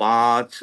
5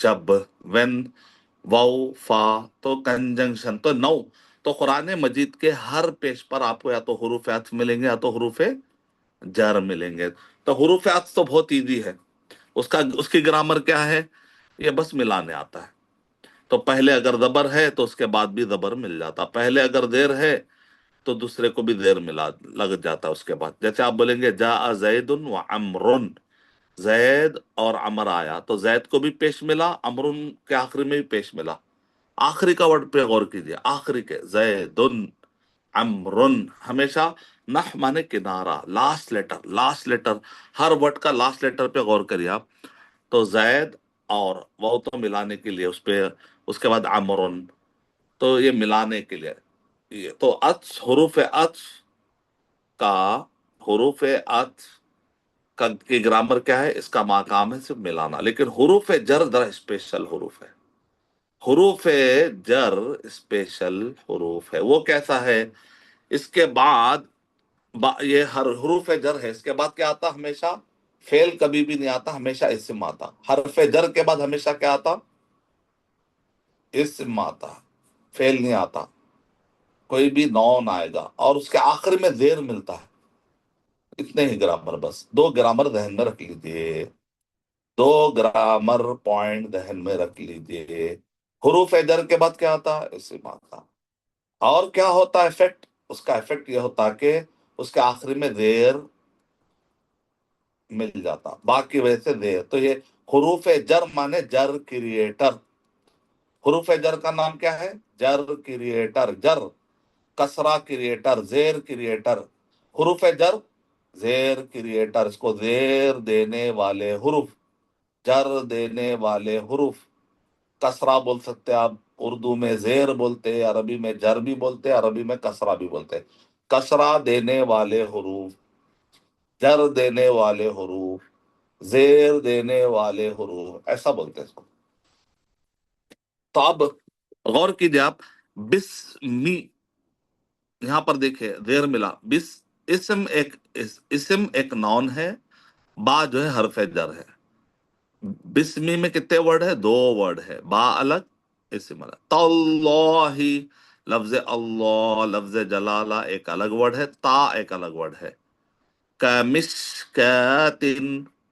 جب، when, واو، فا، تو کنجنکشن، تو نو. تو قرآن مجید کے ہر پیش پر آپ کو یا تو حروف عطف ملیں گے یا تو حروف جر ملیں گے. تو حروف عطف تو بہت ایزی ہے. اس کی گرامر کیا ہے؟ یہ بس ملانے آتا ہے. تو پہلے اگر زبر ہے تو اس کے بعد بھی زبر مل جاتا. پہلے اگر زیر ہے تو دوسرے کو بھی زیر ملا لگ جاتا اس کے بعد. جیسے آپ بولیں گے جاء زید و عمرن، زید اور عمر آیا، تو زید کو بھی پیش ملا، عمرن کے آخری میں بھی پیش ملا. آخری کا ورڈ پہ غور کیجئے، آخری کے، زیدن، عمرن. ہمیشہ نح مانے کنارہ، لاسٹ لیٹر، ہر ورڈ کا لاسٹ لیٹر پہ غور کریے آپ. تو زید اور وہ تو ملانے کے لیے اس پہ، اس کے بعد عمرن، تو یہ ملانے کے لیے. تو عطف، حروف عطف کا، حروف عطف کی گرامر کیا ہے؟ اس کا مقام ہے صرف ملانا. لیکن حروف جر ذرا اسپیشل حروف ہے. حروف جر اسپیشل حروف ہے. وہ کیسا ہے؟ اس کے بعد یہ ہر حروف جر ہے، اس کے بعد کیا آتا؟ ہمیشہ فعل کبھی بھی نہیں آتا، ہمیشہ اسم آتا. حرف جر کے بعد ہمیشہ کیا آتا؟ اسم آتا، فعل نہیں آتا. کوئی بھی نون آئے گا اور اس کے آخر میں زیر ملتا ہے. اتنے ہی گرامر، بس 2 گرامر ذہن میں رکھ لیجئے، 2 گرامر پوائنٹ ذہن میں رکھ لیجئے. حروف جر کے بعد کیا آتا؟ اسم آتا. اور کیا ہوتا افیکٹ؟ اس کا افیکٹ یہ ہوتا کہ اس کے آخری میں زیر مل جاتا، باقی وجہ سے زیر. تو یہ حروف جر مانے جر کریٹر. حروف جر کا نام کیا ہے؟ جر کریٹر. جر کسرہ کریٹر، زیر کریٹر. حروف جر زیر کریٹر، اس کو زیر دینے والے حروف، جر دینے والے حروف. کسرہ بول سکتے آپ، اردو میں زیر بولتے، عربی میں جر بھی بولتے، عربی میں کسرہ بھی بولتے. کسرہ دینے والے حروف، جر دینے والے حروف، زیر دینے والے حروف، ایسا بولتے ہیں اس کو. تو اب غور کیجئے آپ، بسمی، یہاں پر دیکھیں زیر ملا. اسم ایک نون ہے، با جو ہے حرف جر ہے. بسمی میں کتنے ورڈ ہے؟ 2 ورڈ ہے، با الگ، اسم الگ. تاللہ، لفظ اللہ، لفظ جلالہ ایک الگ ورڈ ہے، تا ایک الگ ورڈ ہے. کمشکاتن،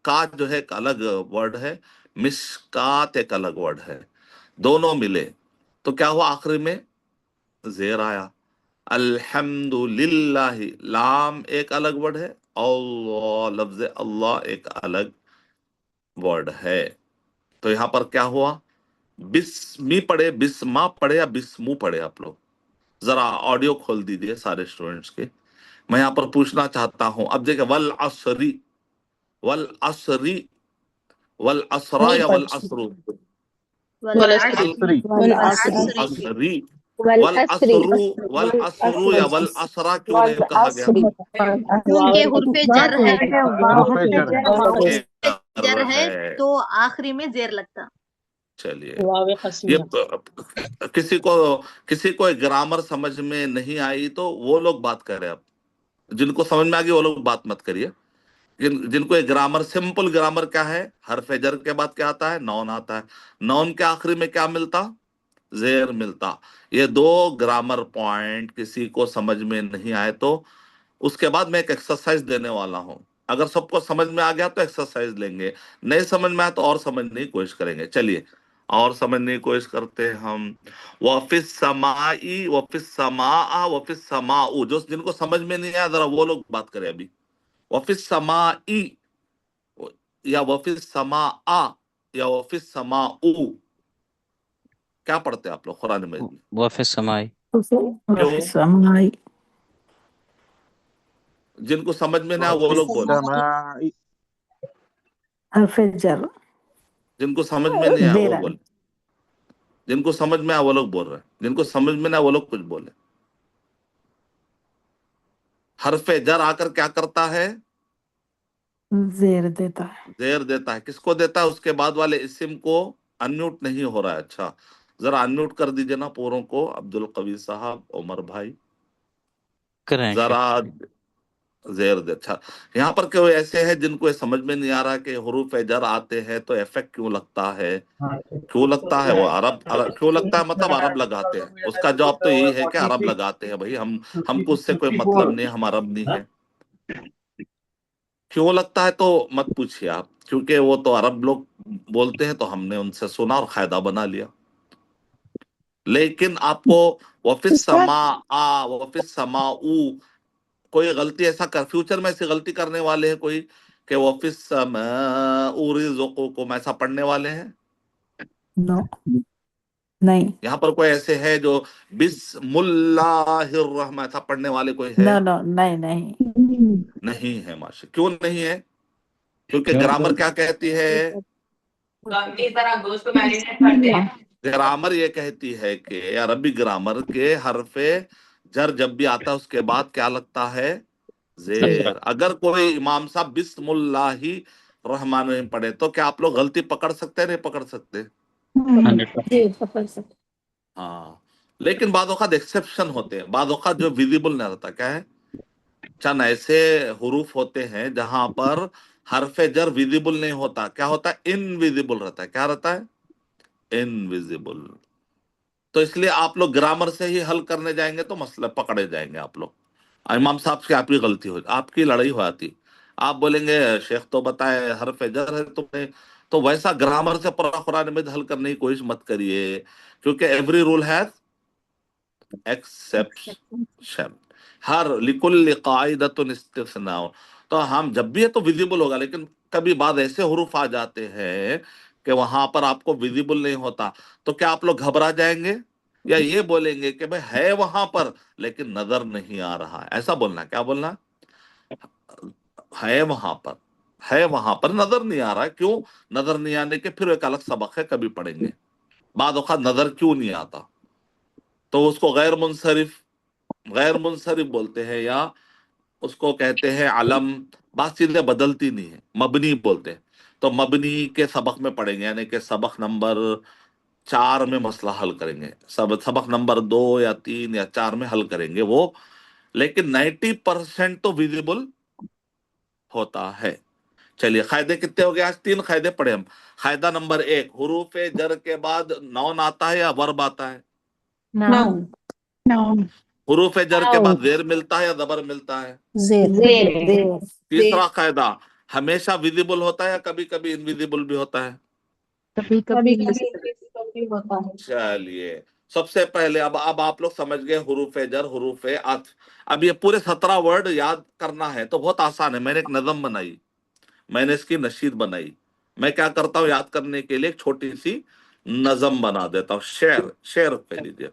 کا جو ہے ایک الگ ورڈ ہے، مشکات ایک الگ ورڈ ہے. دونوں ملے تو کیا ہوا؟ آخری میں زیر آیا. الحمد للہ، لام ایک الگ ورڈ ہے، اللہ، لفظ اللہ ایک الگ ورڈ ہے. تو یہاں پر کیا ہوا؟ بسمی پڑھے، بسما پڑھے یا بسمو پڑھے؟ آپ لوگ ذرا آڈیو کھول دیجئے سارے اسٹوڈنٹس کے. میں یہاں پر پوچھنا چاہتا ہوں، اب دیکھیں، والعصری، والعصری، والعصرا یا والعصرو؟ والعصری والعصری، والعصرو، والعصرو یا والعصرا کیوں نہیں کہا گیا؟ کیونکہ حرف جر ہے، حروف جر ہے. جر ہے تو آخری میں زیر لگتا. چلیے، یہ کسی کو گرامر سمجھ میں نہیں آئی تو وہ لوگ بات کریں. اب جن کو سمجھ میں آ گئی وہ لوگ بات مت کریے. جن کو گرامر، سمپل گرامر کیا ہے؟ حرف جر کے بعد کیا آتا ہے؟ نون آتا ہے. نون کے آخری میں کیا ملتا؟ زیر ملتا. یہ 2 گرامر پوائنٹ کسی کو سمجھ میں نہیں آئے تو اس کے بعد میں ایک ایکسرسائز دینے والا ہوں. اگر سب کو سمجھ میں آ گیا تو ایکسرسائز لیں گے، نہیں سمجھ میں آیا تو اور سمجھنے کی کوشش کریں گے. چلیے اور سمجھنے کی کوشش کرتے ہیں ہم. وَفِي السَّمَاءِ، وَفِي السَّمَاءَ، وَفِي السَّمَاءُ. جن کو سمجھ میں نہیں آیا ذرا وہ لوگ بات کریں ابھی. وَفِي السَّمَاءِ یا وَفِي السَّمَاءَ یا وَفِي السَّمَاءُ، کیا پڑھتے ہیں آپ لوگ قرآن مجید میں؟ وفی السمائی. کیوں؟ جن کو سمجھ میں نہ آیا وہ وفی لوگ بولیں. السماء، حرف جر جن کو سمجھ میں نہیں آیا وہ زیر. بولیں. جن کو سمجھ میں آیا وہ لوگ بول رہے ہیں، جن کو سمجھ میں نہ آیا وہ لوگ کچھ بولیں. حرف جر آ کر کیا کرتا ہے؟ زیر دیتا ہے. زیر دیتا ہے. کس کو دیتا ہے؟ اس کے بعد والے اسم کو. انمیوٹ نہیں ہو رہا ہے. اچھا ذرا انمیوٹ کر دیجئے نا پوروں کو. عبد القوی صاحب، عمر بھائی کریں ذرا زیر دے. اچھا یہاں پر کوئی ایسے ہیں جن کو یہ سمجھ میں نہیں آ رہا کہ حروف جر آتے ہیں تو افیکٹ کیوں لگتا ہے؟ کیوں لگتا ہے وہ کیوں لگتا ہے مطلب عرب لگاتے ہیں. اس کا جواب تو یہی ہے کہ عرب لگاتے ہیں بھائی. ہم کو اس سے کوئی مطلب نہیں, ہم عرب نہیں ہے. کیوں لگتا ہے تو مت پوچھیے آپ, کیونکہ وہ تو عرب لوگ بولتے ہیں تو ہم نے ان سے سنا اور قاعدہ بنا لیا. لیکن آپ کو وفی السماء وفی السماء کوئی غلطی ایسا فیوچر میں ایسی غلطی کرنے والے ہیں کوئی کہ وفی السماء رزقکم ایسا پڑھنے والے ہیں؟ نو, نہیں. یہاں پر کوئی ایسے ہے جو بسم اللہ الرحمن ایسا پڑھنے والے کوئی ہے؟ نو نو, نہیں نہیں. نہیں ہے. ماشاء. کیوں نہیں ہے؟ کیونکہ گرامر کیا کہتی ہے؟ گرامر یہ کہتی ہے کہ عربی گرامر کے حرف جر جب بھی آتا ہے اس کے بعد کیا لگتا ہے؟ زیر. اگر کوئی امام صاحب بسم اللہ الرحمن الرحیم پڑھے تو کیا آپ لوگ غلطی پکڑ سکتے ہیں نہیں پکڑ سکتے؟ ہاں. لیکن بعض اوقات ایکسیپشن ہوتے ہیں, بعض اوقات جو ویزیبل نہیں رہتا. کیا ہے؟ چند ایسے حروف ہوتے ہیں جہاں پر حرف جر ویزیبل نہیں ہوتا. کیا ہوتا ہے؟ انویزیبل رہتا ہے. کیا رہتا ہے؟ انویزیبل. تو اس لیے آپ لوگ گرامر سے ہی حل کرنے جائیں گے تو مسئلہ پکڑے جائیں گے آپ لوگ. امام صاحب سے آپ کی غلطی ہو, آپ کی لڑائی ہو آتی, آپ بولیں گے شیخ تو بتائے حرف جر ہے تم نے, تو ویسا گرامر سے پورا قرآن مجید حل کرنے کی کوشش مت کریے, کیونکہ ایوری رول ہیز ایکسیپشن. ہر لکل قاعدۃ استثناء. تو ہم جب بھی ہے تو ویزیبل ہوگا, لیکن کبھی بعض ایسے حروف آ جاتے ہیں کہ وہاں پر آپ کو ویزیبل نہیں ہوتا, تو کیا آپ لوگ گھبرا جائیں گے یا یہ بولیں گے کہ بھئی ہے وہاں پر لیکن نظر نہیں آ رہا؟ ایسا بولنا. کیا بولنا؟ ہے وہاں پر, ہے وہاں پر نظر نہیں آ رہا ہے. کیوں نظر نہیں آنے کے پھر ایک الگ سبق ہے, کبھی پڑھیں گے. بعض اوقات نظر کیوں نہیں آتا تو اس کو غیر منصرف بولتے ہیں, یا اس کو کہتے ہیں علم. بات چیزیں بدلتی نہیں ہیں, مبنی بولتے ہیں. تو مبنی کے سبق میں پڑھیں گے, یعنی کہ سبق نمبر 4 میں مسئلہ حل کریں گے, سبق نمبر 2 یا 3 یا 4 میں حل کریں گے وہ. لیکن 90% تو ویزیبل ہوتا ہے. چلیے قاعدے کتنے ہو گئے آج؟ 3 قاعدے پڑھے ہم. قاعدہ نمبر 1, حروف جر کے بعد نون آتا ہے یا ورب آتا ہے؟ حروف جر کے بعد زیر ملتا ہے یا زبر ملتا ہے؟ زیر. تیسرا قاعدہ, ہمیشہ ویزیبل ہوتا ہے یا کبھی کبھی انویزیبل بھی ہوتا ہے؟ چلیے سب سے پہلے اب آپ لوگ سمجھ گئے حروف جر حروف عطف. اب یہ پورے 17 ورڈ یاد کرنا ہے تو بہت آسان ہے. میں نے ایک نظم بنائی, میں نے اس کی نشید بنائی. میں کیا کرتا ہوں یاد کرنے کے لیے ایک چھوٹی سی نظم بنا دیتا ہوں. شعر کہہ لیجیے.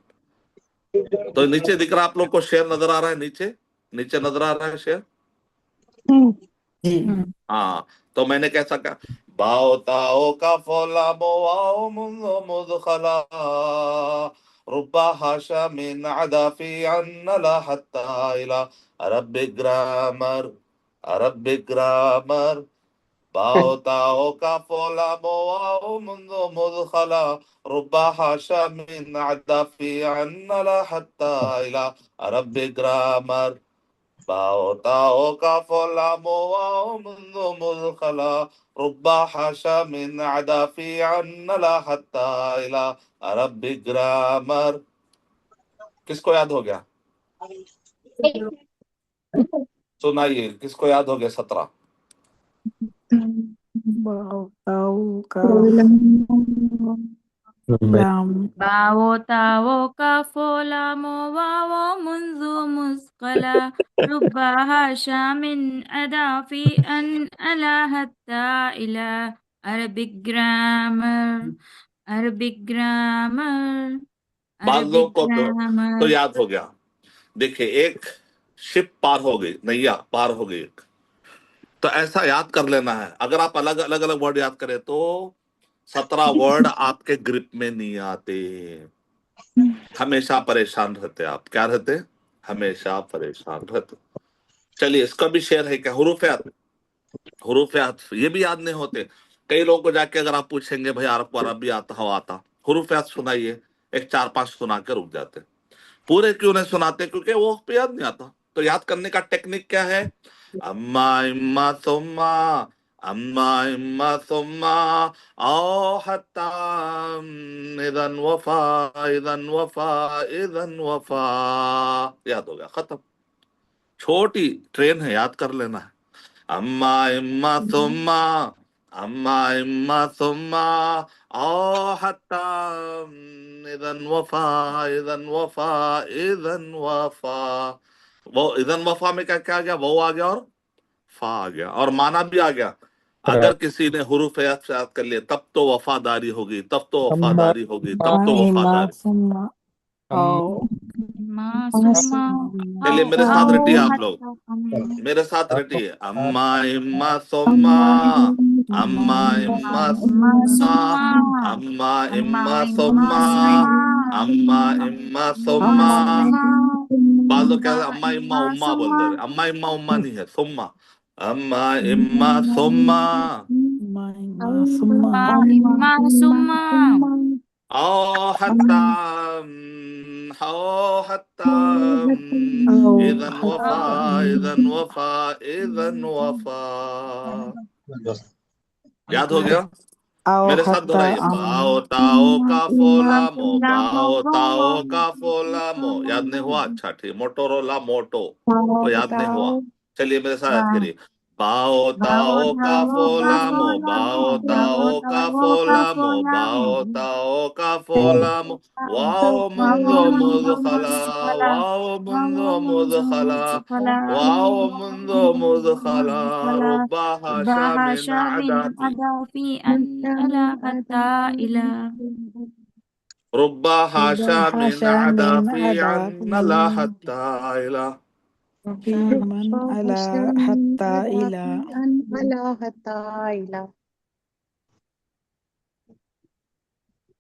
تو نیچے دکھ رہا آپ لوگ کو شعر نظر آ رہا ہے؟ نیچے نظر آ رہا ہے شعر. جی. ہاں تو میں نے کیسا کہا, باؤ تاؤ کا فولا بواؤ منذ مدخلا ربا حاشا من عدافی عن لا حتی الى عرب گرامر. باؤ تاؤ کا فولا بواؤ منذ مدخلا ربا حاشا من عدافی عن لا حتی الى عرب گرامر. باؤ تاؤ کا فولا بواؤ منذ مدخلا ربا حاشا من عدافی عن لا حتی الى عرب گرامر. کس کو یاد ہو گیا؟ سنائیے کس کو یاد ہو گیا 17؟ باؤ کا لام. باو تاو کافو لامو واو منذ مثقلا ربا هاشا من أدافي أن ألا حتى إلى Arabic grammar Arabic grammar بعض لوگوں Arabic کو grammar. تو یاد ہو گیا. دیکھیں ایک شپ پار ہو گئی, نیا پار ہو گئی ایک, تو ایسا یاد کر لینا ہے. اگر آپ الگ الگ ورڈ یاد کریں تو 17 ورڈ آپ کے گرپ میں نہیں آتے, ہمیشہ پریشان رہتے آپ. کیا رہتے؟ ہمیشہ پریشان رہتے. چلیے اس کا بھی شعر ہے. کیا حروف عطف یہ بھی یاد نہیں ہوتے. کئی لوگوں کو جا کے اگر آپ پوچھیں گے بھائی آپ کو عربی آتا حروف عطف سنائیے, ایک 4-5 سنا کے رک جاتے. پورے کیوں نہیں سناتے؟ کیونکہ وہ وقت پہ یاد نہیں آتا. تو یاد کرنے کا ٹیکنیک کیا ہے؟ اما اما ثم اما اما ثم او حتی اذا وفا اذا وفا اذا وفا. یاد ہو گیا، ختم. چھوٹی ٹرین ہے، یاد کر لینا ہے. اما اما ثم اما اما ثم او حتی اذا وفا اذا وفا اذا وفا. وہ اذا وفا میں کیا کیا آ گیا؟ وہ آ گیا اور فا آ گیا، اور مانا بھی آ گیا. اگر کسی نے حروف عطف سے یاد کر لیا تب تو وفاداری ہوگی، تب تو اما وفاداری ہوگی، تب تو ما وفاداری. ثم اما أو ما ثم چلیے أو میرے ساتھ أو رٹیے آپ لوگ، حتى میرے ساتھ رٹیے. اما اما ثم اما اما ما ثم ثم اما اما ثم ما ثم اما اما ثم. ما ثم بعض لوگ کہتے ما ہیں اما اما ما اما ثم بول دے رہے، اما اما اما نہیں ہے، ثم. اما اما ثم ثم ما ثم او حتى او حتى أو اذا حتى وفا اذا وفا اذا وفا. یاد ہو گیا؟ أو میرے ساتھ حتى دہرائیے. باؤ تاؤ کا فولامو، باؤ تاؤ کا فولامو. یاد نہیں ہوا؟ اچھا ٹھیک. موٹورولا موٹو تو یاد نہیں ہوا. چلیے میرے ساتھ یاد کریے. باؤ تاؤ کا فولامو، باؤ تاؤ کا فولامو، باؤ تاؤ کا فولامو. واو منذ مدخلا، واو منذ مدخلا، واو منذ مدخلا. ربها شام بهاشا من عداتي، أضافي أن ألا حتى إلى رب حاشا من حاشا من عدافي أدى عن لا حتى إلى. في من على حتى إلى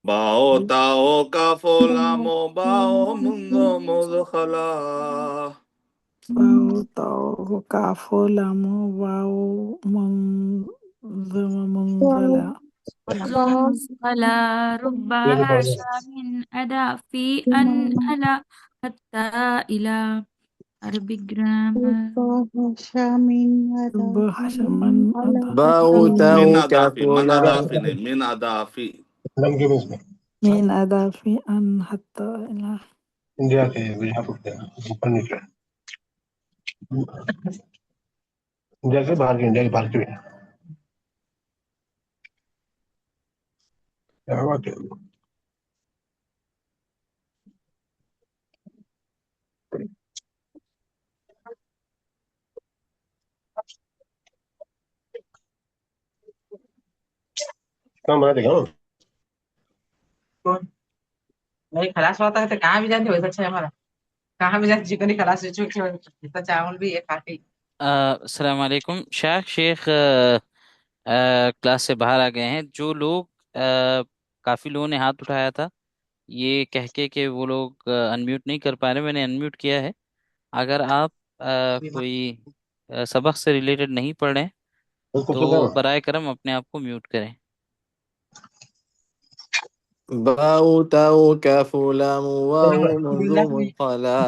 باؤ تاؤ کا فولامو، باؤ منذ مدخلا. واو طاو كاف لام واو منزلا مثقلا ربهاشا من أضافي أن ألا حتى إلى Arabic grammar. رب حشما باء من تاء كاف أضافي، من لام. أضافي نہیں، من أضافي. من أضافي أن حتى إلى انڈیا کے بیجاپور کے اوپر نیچے، انڈیا کے باہر کے، انڈیا کے باہر کے بھی ہیں. کیا بات ہے؟ کام بنا دے گا نہیں خلاص ہوتا ہے تو کہاں بھی جاتے ویسا اچھا ہمارا کہاں بھی جاتے چکن ہی خلاص جتنا چاول بھی ہے کافی. السلام علیکم. شیخ کلاس سے باہر آ گئے ہیں. جو لوگ کافی لوگوں نے ہاتھ اٹھایا تھا یہ کہہ کے کہ وہ لوگ انمیوٹ نہیں کر پا رہے، میں نے انمیوٹ کیا ہے. اگر آپ کوئی سبق سے ریلیٹڈ نہیں پڑھ رہے ہیں اس کو چل تو رہا برائے کرم اپنے آپ کو میوٹ کریں. باء تاء كاف لام واو منذ منقلا.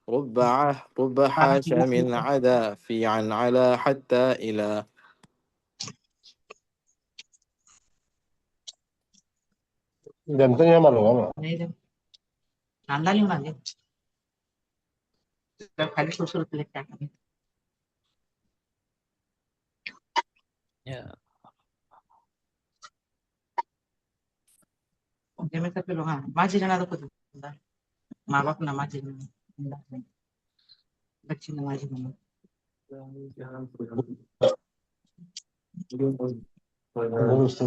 رب حاشا من عدا في عن على حتى إلى. جانتے ہیں ہمارا ہوگا نا. نہیں خاندانی ہونا گے خالی خوبصورت لگتا ہے. میں سب لوگ ہاں ماجی جانا تو خود ماں باپ نماز بچی نماز درست.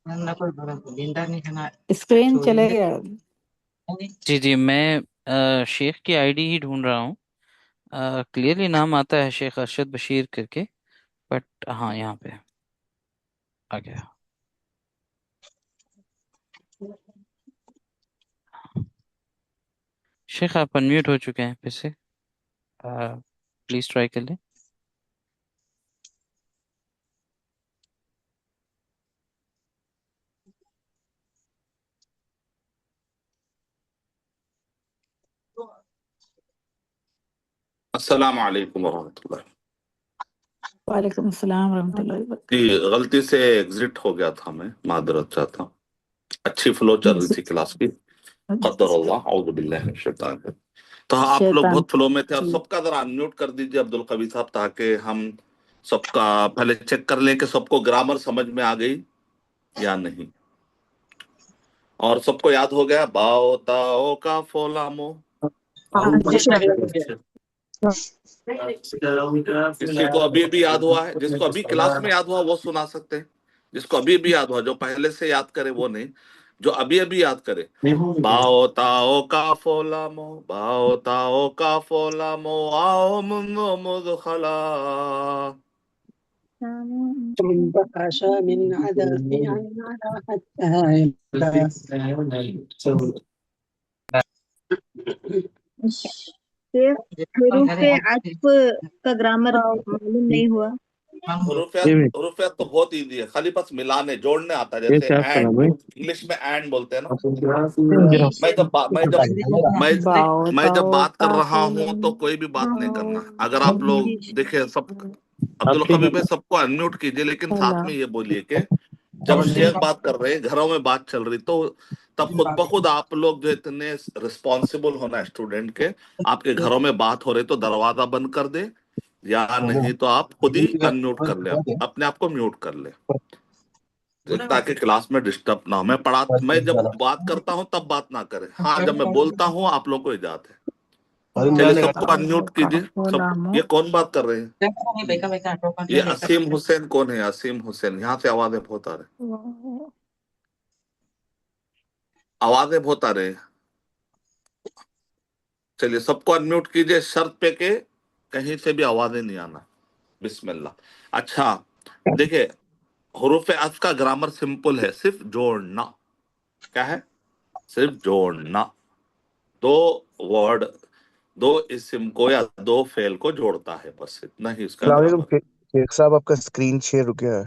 نہ کوئی زندہ نہیں کھانا اسکرین چوری چلے ہے. گیا. جی میں شیخ کی آئی ڈی ہی ڈھونڈ رہا ہوں. کلیئرلی نام آتا ہے شیخ ارشد بشیر کر کے، بٹ ہاں یہاں پہ آ گیا. شیخ آپ انمیوٹ ہو چکے ہیں پھر سے، پلیز ٹرائی کر لیں. السلام علیکم ورحمۃ اللہ. وعلیکم السلام ورحمۃ اللہ وبرکاتہ. جی غلطی سے ایگزٹ ہو گیا تھا, میں معذرت چاہتا ہوں. اچھی فلو چل رہی تھی کلاس کی. قدر اللہ اعوذ باللہ من الشیطان الرجیم. تو آپ لوگ شیطان بہت فلو میں تھے, اور جی. سب کا ذرا انمیوٹ کر دیجیے عبدالقوی صاحب, تاکہ ہم سب کا پہلے چیک کر لیں کہ سب کو گرامر سمجھ میں آ گئی یا نہیں. اور سب کو یاد ہو گیا باؤ تاؤ کا فولامو؟ جی شیخ. کسی کو ابھی بھی یاد ہوا ہے؟ جس کو ابھی کلاس میں یاد ہوا وہ سنا سکتے ہیں. جس کو ابھی بھی یاد ہوا, جو پہلے سے یاد کرے وہ نہیں, جو ابھی ابھی یاد کرے. باؤ تاؤ کا فولامو, باؤ تاؤ کا فولامو, آؤ منو مدخلا. رب حاشا من عدافي عن على حتى شیخ حروف عطف کا گرامر معلوم نہیں ہوا. حروفیات تو بہت ایزی ہے, خالی بس ملانے جوڑنے آتا ہے. جیسے اینڈ, انگلش میں اینڈ بولتے ہیں نا. باؤ میں جب تاؤ بات کر رہا کاف ہوں تو کوئی بھی بات نہیں کرنا. اگر آپ لوگ دیکھیں سب, عبدالقوی بھائی سب کو انمیوٹ کیجئے, لیکن ساتھ میں یہ بولیے کہ جب شیخ بات کر رہے ہیں, گھروں میں بات چل رہی, تو تب خود بخود آپ لوگ جو اتنے رسپانسبل ہونا اسٹوڈنٹ کے, آپ کے گھروں میں بات ہو رہی تو دروازہ بند کر دے, یا نہیں تو آپ خود ہی انمیوٹ کر لیں, اپنے آپ کو میوٹ کر لیں, تاکہ کلاس میں ڈسٹرب نہ ہو. میں جب بات کرتا ہوں تب بات نہ کریں. ہاں جب میں بولتا ہوں آپ لوگ کو اجازت ہے. چلیے سب کو انمیوٹ کیجیے. سب, یہ کون بات کر رہے ہیں؟ یہ اسیم حسین کون ہے؟ اسیم حسین, یہاں سے آوازیں بہت آ رہے, آوازیں بہت آ رہے ہیں. چلیے سب کو انمیوٹ کیجیے, شرط پہ کہ کہیں سے بھی آوازیں نہیں آنا. بسم اللہ. اچھا دیکھیں, حروف عطف کا گرامر سمپل ہے, صرف جوڑنا. کیا ہے؟ صرف جوڑنا. دو ورڈ, دو اسم کو یا دو فعل کو جوڑتا ہے, بس اتنا ہی اس کا السلام گرامر. علیکم شیخ صاحب, آپ کا اسکرین شیئر رک گیا ہے.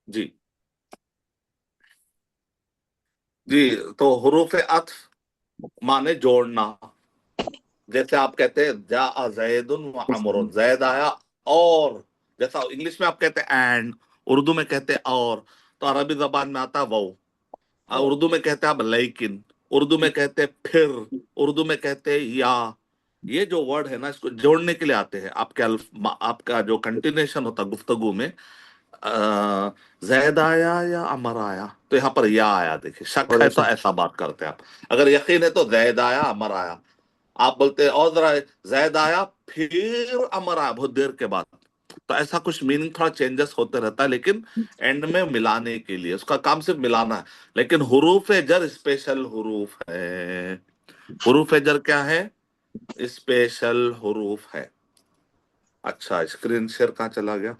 جی جی, تو حروف عطف مانے جوڑنا. جیسے آپ کہتے ہیں جاء زید و عمر, زید آیا اور, جیسا انگلش میں آپ کہتے ہیں اینڈ, اردو میں کہتے ہیں اور, تو عربی زبان میں آتا ہے وہ. اردو میں کہتے ہیں اب لیکن, اردو میں کہتے ہیں پھر, اردو میں کہتے ہیں یا. یہ جو ورڈ ہے نا, اس کو جوڑنے کے لیے آتے ہیں. آپ کا جو کنٹینیشن ہوتا گفتگو میں, زید آیا یا عمر آیا, تو یہاں پر یا آیا. دیکھیں شک ہے تو ایسا بات کرتے ہیں آپ. اگر یقین ہے تو زید آیا عمر آیا. آپ بولتے اور ذرا زید آیا پھر عمر آیا بہت دیر کے بعد, تو ایسا کچھ میننگ تھوڑا چینجز ہوتے رہتا ہے, لیکن اینڈ میں ملانے کے لیے, اس کا کام صرف ملانا ہے. لیکن حروف جر اسپیشل حروف ہے. حروف جر کیا ہے؟ اسپیشل حروف ہے. اچھا اسکرین شیئر کہاں چلا گیا؟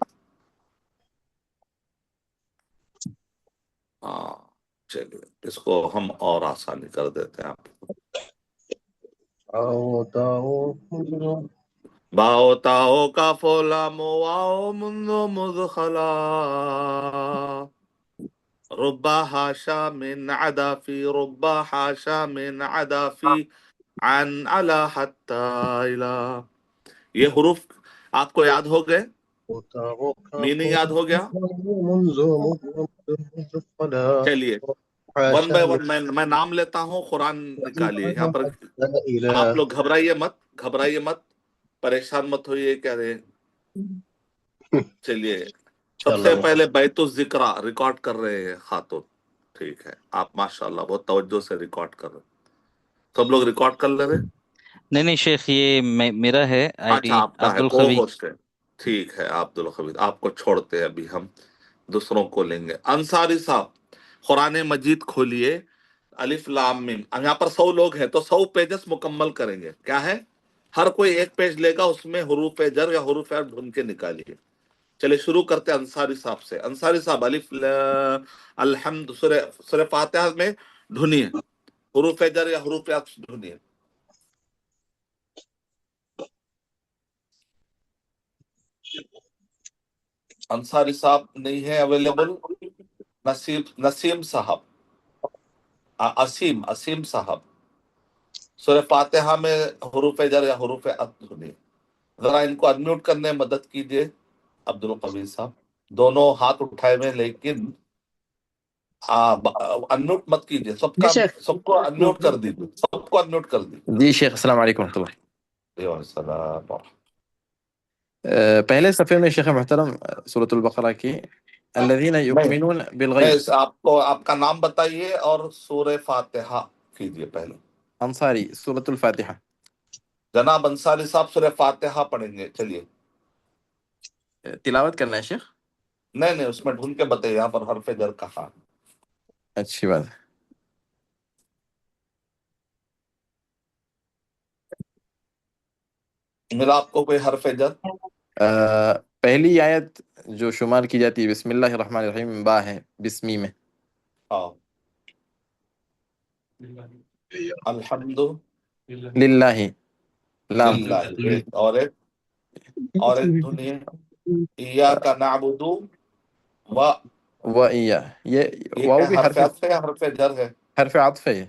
ہاں چلیے, اس کو ہم اور آسانی کر دیتے ہیں. آپ باؤ تاؤ کا فولامو, واؤ منو مدخلا, رب حاشا من عدافی, رب حاشا من عدافی, عن علا حتی الى. یہ حروف آپ کو یاد ہو گئے, میننگ یاد ہو گیا. چلیے ون بائی ون میں نام لیتا ہوں, قرآن نکالیے یہاں پر. آپ لوگ گھبرائیے مت, گھبرائیے مت, پریشان مت ہوئیے. کہہ رہے چلیے سب سے پہلے بیت الذکر ریکارڈ کر رہے ہیں خاتون. ٹھیک ہے, آپ ماشاءاللہ بہت توجہ سے ریکارڈ کر رہے. سب لوگ ریکارڈ کر لے رہے. نہیں شیخ, یہ میرا ہے آئی اچھا ڈی آپ کا ہے, کو عبدالقوی. ہوسٹ ہے. ٹھیک ہے عبدالقوی, آپ کو چھوڑتے ہیں ابھی, ہم دوسروں کو لیں گے. انصاری صاحب قرآن مجید کھولیے, الف لام میم. یہاں پر 100 لوگ ہیں تو 100 پیجز مکمل کریں گے. کیا ہے؟ ہر کوئی ایک پیج لے گا, اس میں حروف جر یا حروف عطف ڈھونڈ کے نکالیے. چلے شروع کرتے ہیں انصاری صاحب سے. انصاری صاحب الف الحمد, سورہ فاتحہ میں ڈھونیے, حروف جر یا حروف عطف ڈھونیے. انصاری صاحب نہیں ہے اویلیبل. نسیم صاحب, اسیم صاحب, سورہ فاتحہ میں حروف جر یا حروف عطف سنیے. ذرا ان کو انمیوٹ کرنے میں مدد کیجیے عبد القوی صاحب. دونوں ہاتھ اٹھائے ہوئے لیکن انمیوٹ مت کیجیے. جی شیخ. سب کو انمیوٹ کر دیجیے. سب کو انمیوٹ کر دیجیے. جی شیخ السلام علیکم ورحمۃ اللہ. وعلیکم السلام. پہلے صفحے میں شیخ محترم سورۃ البقرہ کی الذین یؤمنون بالغیب. آپ کا نام بتائیے اور سورہ فاتحہ کیجیے پہلے. انصاری سورۃ الفاتحہ. جناب انصاری صاحب سورہ فاتحہ پڑھیں گے. چلیے. تلاوت کرنا ہے شیخ؟ نہیں اس میں ڈھونڈ کے بتائیے یہاں پر حرف جر کہاں. اچھی بات ہے. ملا آپ کو کوئی حرف جر؟ پہلی آیت جو شمار کی جاتی ہے بسم اللہ الرحمن الرحیم با ہے بسمی میں. الحمد للہ لام. للہ. اور ایک دھنیے ایاک نعبد و ایہ. یہ یہ واو کیا بھی حرف عطف ہے یا حرف جر ہے؟ حرف عطف ہے.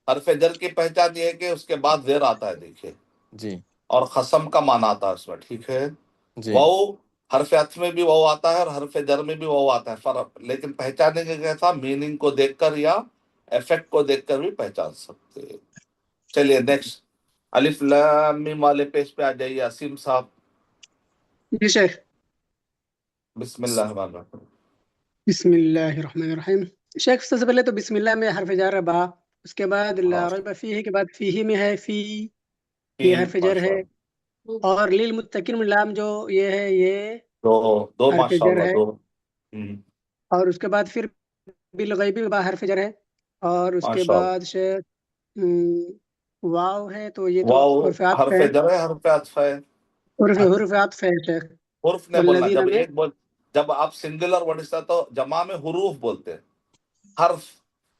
حرف جر کی پہچان یہ ہے کہ اس کے بعد زیر آتا ہے. دیکھیے جی. اور قسم کا معنی آتا ہے اس میں. ٹھیک ہے. جی واو حرف عطف میں بھی واو آتا ہے اور حرف جر میں بھی واو آتا ہے. فرق لیکن پہچانیں گے کیسا؟ میننگ کو دیکھ کر یا ایفیکٹ کو دیکھ کر بھی پہچان سکتے ہیں. چلیے نیکسٹ. الف لام میم والے پیج پہ آ جائیے عاصم صاحب. جی شیخ. بسم اللہ الرحمن الرحیم. بسم اللہ الرحمن الرحیم. شیخ سب سے پہلے تو بسم اللہ میں حرف جر ہے با. اس کے بعد لا ریب فیہ کے بعد فیہ میں ہے فی. یہ حرف جر ہے. اور للمتقین میں لام جو یہ ہے یہ دو حرف ماشاء جر اللہ ہے. دو. اور اس کے بعد پھر بالغیبی با حرف جر ہے. اور اس کے ماشاء اللہ. بعد شیخ واو ہے تو یہ تو واو حرف عطف حرف ہے. جر ہے حرف عطف ہے. حرف عطف ہے شیخ. حرف نے بولنا. والذین میں جب آپ سنگولر ورڈ سے تو جمع میں حروف بولتے ہیں. حرف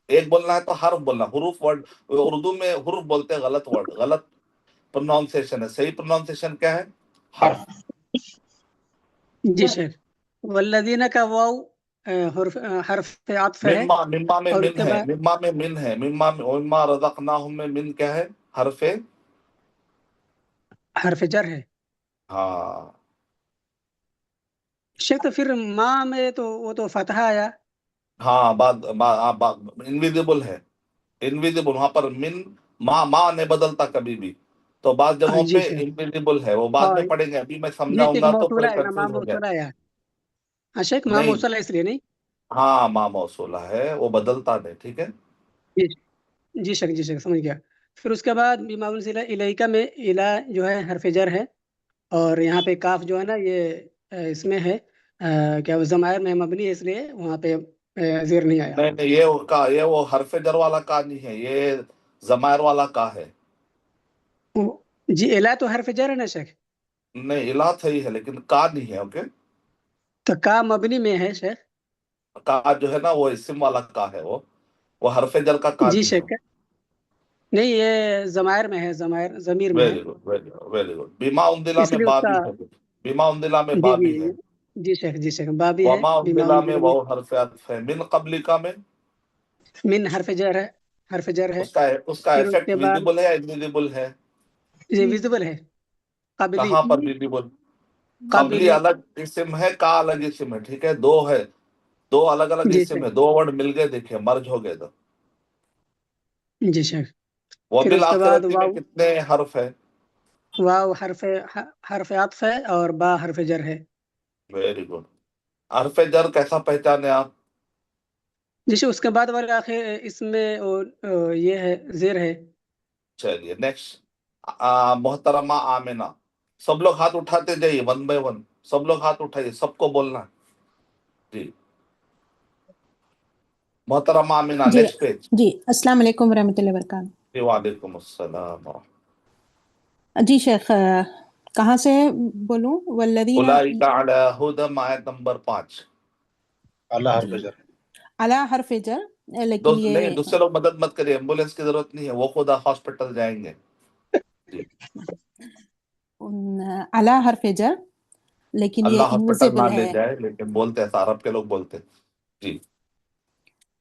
ایک بولنا ہے تو حرف بولنا. حروف ورڈ اردو میں حروف بولتے ہیں. غلط ورڈ غلط پروناؤنسیشن ہے. صحیح پروناؤنسیشن کیا ہے؟ حرف. جی شیخ. والذین کا واو حرف عطف ہے. مما میں اور اس من کے ہے. بعد مما میں من ہے. مما رزقناہم میں من کیا ہے؟ حرف. حرف جر ہے. ہاں شیخ تو پھر ماں میں تو وہ تو فتح آیا. ہاں انویزیبل ہے. انویزیبل وہاں پر من ماں نے بدلتا کبھی بھی. تو بعض جگہوں جی پہ شیخ. انویزیبل ہے. وہ بعد ہاں میں پڑھیں گے. ابھی میں جی سمجھاؤں شیخ گا تو موصولہ پھر ہے نا ماں کنفیوز ہو جائے. موصولہ آیا. ہاں شیخ ماں نہیں موصولہ اس لیے نہیں. ہاں ماں موصولہ ہے. وہ بدلتا نہیں. ٹھیک ہے. جی جی شیخ. جی شیخ سمجھ گیا. پھر اس کے بعد بما انزل الیک میں الہ جو ہے حرف جر ہے. اور یہاں پہ کاف جو ہے نا یہ اس میں ہے کیا وہ ضمائر میں مبنی ہے اس لیے وہاں پہ زیر نہیں آیا. نہیں یہ وہ حرف جر والا کا نہیں ہے. یہ ضمائر والا کا ہے. جی الہ تو حرف جر ہے نا شیخ. نہیں الہ صحیح ہے لیکن کا نہیں ہے. اوکے. تو کا مبنی میں ہے شیخ. کا جو ہے نا وہ اسم والا کا ہے. وہ حرف جر کا کا جی نہیں شیخ. ہے. نہیں یہ ضمائر میں ہے. ضمیر میں ہے. Very good very good. بیما اندلا اس میں لیے با اس کا بھی ہے. بیما اندلا میں جی با جی بھی ہے. جی شیخ. جی شیخ با بھی ہے. وما بما اندلا میں انزل وہ حرف عطف ہے. من قبلکا میں من حرف جر ہے. حرف جر ہے. اس کا پھر اس ایفیکٹ کے بعد ویزیبل ہے یا انویزیبل ہے؟ یہ ویزیبل ہے. قبلی کہاں پر ویزیبل؟ قبلی قبلی الگ اسم ہے. کا الگ اسم ہے. ٹھیک ہے. دو ہے. دو الگ الگ جی اسم شیخ. ہے. دو ورڈ مل گئے. دیکھیں مرج ہو گئے. تو جی شیخ. وہ پھر اس کے بعد بالآخرتی میں واو کتنے حرف ہے؟ واو حرف عطف ہے اور با حرف جر ہے. Very good. حرف جر کیسا پہچانے آپ؟ جیسے اس کے بعد والے آخر اس میں یہ ہے زیر ہے. چلیے نیکسٹ. محترمہ آمنہ. سب لوگ ہاتھ اٹھاتے جائیے 1 by 1. سب لوگ ہاتھ اٹھائیے. سب کو بولنا ہے. جی محترمہ آمنہ. جی نیکسٹ پیج. جی السلام علیکم ورحمۃ اللہ وبرکاتہ. جی وعلیکم السلام. جی شیخ کہاں سے بولوں؟ والذین اولئک علی ھدی آیت نمبر 5. اللہ حرف جی جر. علی حرف جر لیکن نہیں یہ دوسرے لوگ مدد مت کریے. ایمبولینس کی ضرورت نہیں ہے. وہ خود ہاسپٹل جائیں گے. جی علی حرف جر لیکن اللہ یہ ہاسپٹل نہ انویزیبل لے ہے. جائے لیکن بولتے ہیں. عرب کے لوگ بولتے ہیں. جی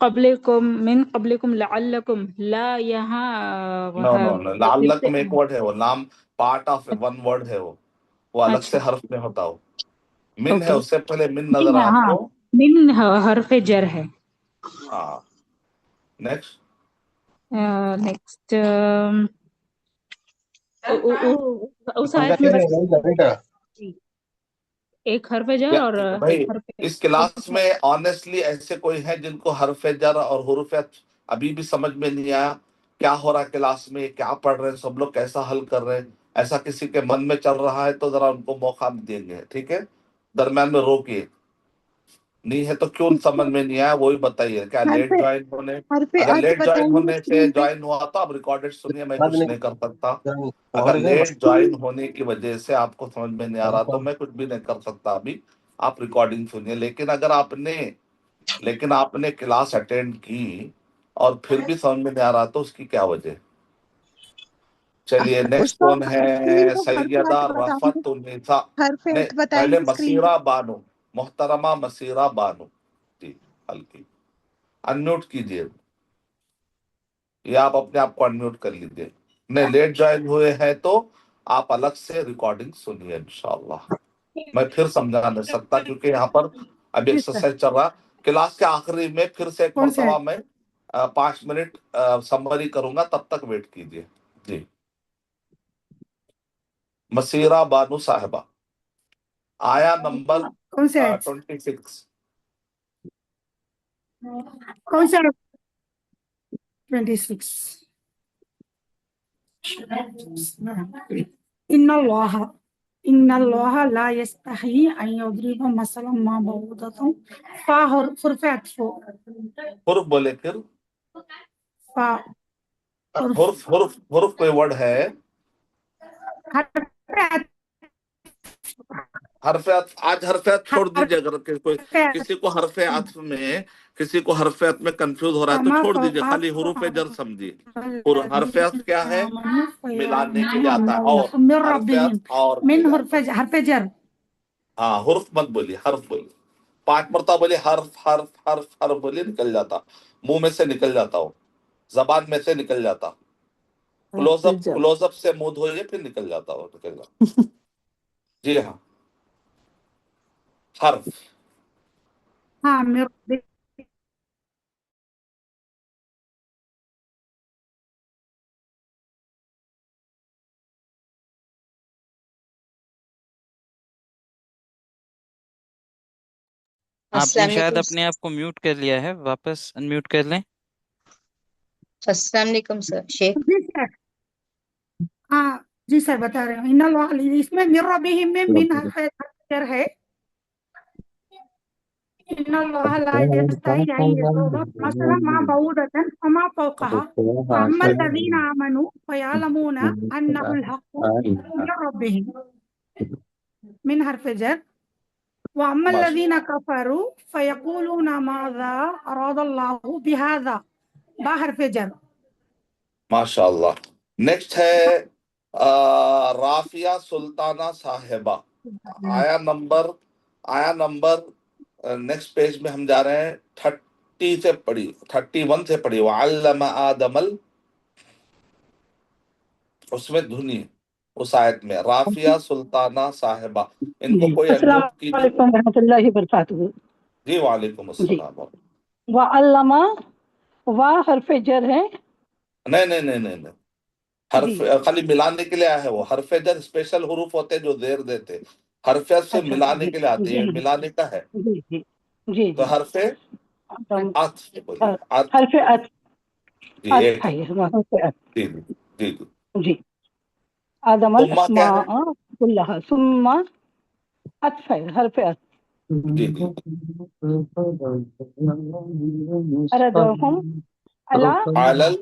من قبلكم لعلكم لا یہاں نو نو نو، پھر لعلکم سے ایک ورڈ ہے، وہ لام پارٹ آف ون ورڈ ہے، وہ الگ سے اچھا حرف میں ہوتا ہو. من ہے، اوکے اس سے پہلے من نظر ہے آپ ہاں کو. من حرف جر ہے. ہاں نیکسٹ. نیکسٹ اس آیت میں بس ایک حرف جر اور بھائی ایک حرف اس کلاس میں آنیسٹلی ایسے کوئی ہیں جن کو حرف جر اور حروف عطف ابھی بھی سمجھ میں نہیں آیا کیا ہو رہا ہے کلاس میں، کیا پڑھ رہے ہیں سب لوگ، کیسا حل کر رہے ہیں؟ ایسا کسی کے من میں چل رہا ہے تو ذرا ان کو موقع دیں گے، ٹھیک ہے؟ درمیان میں روکیے، نہیں ہے تو کیوں سمجھ میں نہیں آیا وہی بتائیے. کیا لیٹ جوائن ہونے، اگر لیٹ جوائن ہونے سے جوائن ہوا تو آپ ریکارڈڈ سنیے، میں کچھ نہیں کر سکتا. اگر لیٹ جوائن ہونے کی وجہ سے آپ کو سمجھ میں نہیں آ رہا تو میں کچھ بھی نہیں کر سکتا ابھی، آپ ریکارڈنگ سنیے. لیکن اگر آپ نے کلاس اٹینڈ کی اور پھر بھی سمجھ میں نہیں آ رہا تو اس کی کیا وجہ؟ چلیے نیکسٹ کون ہے؟ سیدہ رفت النساء. نہیں پہلے مسیرہ بانو، محترمہ مسیرہ بانو. جی ہلکی انمیوٹ کیجیے، یا آپ اپنے آپ کو انمیوٹ کر لیجیے. نہیں لیٹ جوائن ہوئے ہیں تو آپ الگ سے ریکارڈنگ سنیے انشاءاللہ. میں پھر سمجھا نہیں سکتا کیونکہ یہاں پر ابھی ایکسرسائز چل رہا. کلاس کے آخری میں پھر سے ایک مرتبہ میں 5 منٹ سمری کروں گا، تب تک ویٹ کیجیے. جی مسیرہ بانو صاحبہ، آیا نمبر 26. کون سا 26؟ ان اللہ لا یستحی ان یضرب مثلا ما بعوضۃ فا حرف عطف. حرف بولے پھر، فا حرف کوئی ورڈ ہے؟ حرف عطف، آج حرف عطف چھوڑ دیجیے. اگر کسی کو حرف عطف میں کنفیوز ہو رہا ہے تو چھوڑ دیجیے، خالی حروف جر سمجھیے. اور حرف عطف کیا ہے؟ ملانے کے لیے آتا ہے. اور حرف عطف اور من حرف جر. ہاں حرف مت بولیے، حرف بولیے. 5 مرتبہ بولیے حرف حرف حرف حرف بولیے، نکل جاتا، منہ میں سے نکل جاتا ہو، زبان میں سے نکل جاتا. کلوز اپ سے منہ دھوئیے پھر نکل جاتا ہو، نکل جاتا. جی ہاں حرف. ہاں آپ نے شاید اپنے آپ کو میوٹ کر لیا ہے، واپس انمیوٹ کر لیں. السلام علیکم سر شیخ. ہاں جی سر بتا رہے ہیں. ان اللہ، اس میں من ربہم میں من حرف جر ہے. ان اللہ لا یستحی ان یضرب مثلا ما بعوضۃ فما فوقها فاما الذین آمنوا فیعلمون انہ الحق من ربہم من حرف جر. واما الذین کفروا فیقولون ماذا اراد اللہ بہذا با حرف جر. ماشاء اللہ. نیکسٹ ہے رافیہ سلطانہ صاحبہ. آیا نمبر نیکسٹ پیج میں ہم جا رہے ہیں 30 سے پڑھی، 31 سے پڑھی. وعلم آدم اس میں دھنی، اس آیت میں رافیہ سلطانہ صاحبہ. ان کو کوئی السلام انمیوٹ کیجیے. علیکم ورحمۃ اللہ وبرکاتہ. جی وعلیکم جی السلام. وعلمہ وا حرف جر ہے. نہیں حرف خالی ملانے کے لیے آیا ہے. وہ حرف جر اسپیشل حروف ہوتے جو زیر دیتے، حرف عطف سے اچھا ملانے جی کے لیے آتے ہیں، جی ملانے کا ہے. جی جی جی تو جی حرف عطف بولیے، حرف جی ایک ہے. حرف جی جی جی جی. جی. آدم ثم کیا ہے؟ الاسماء کلها ثم عطف حرف عطف. جی جی اردهم علی علل.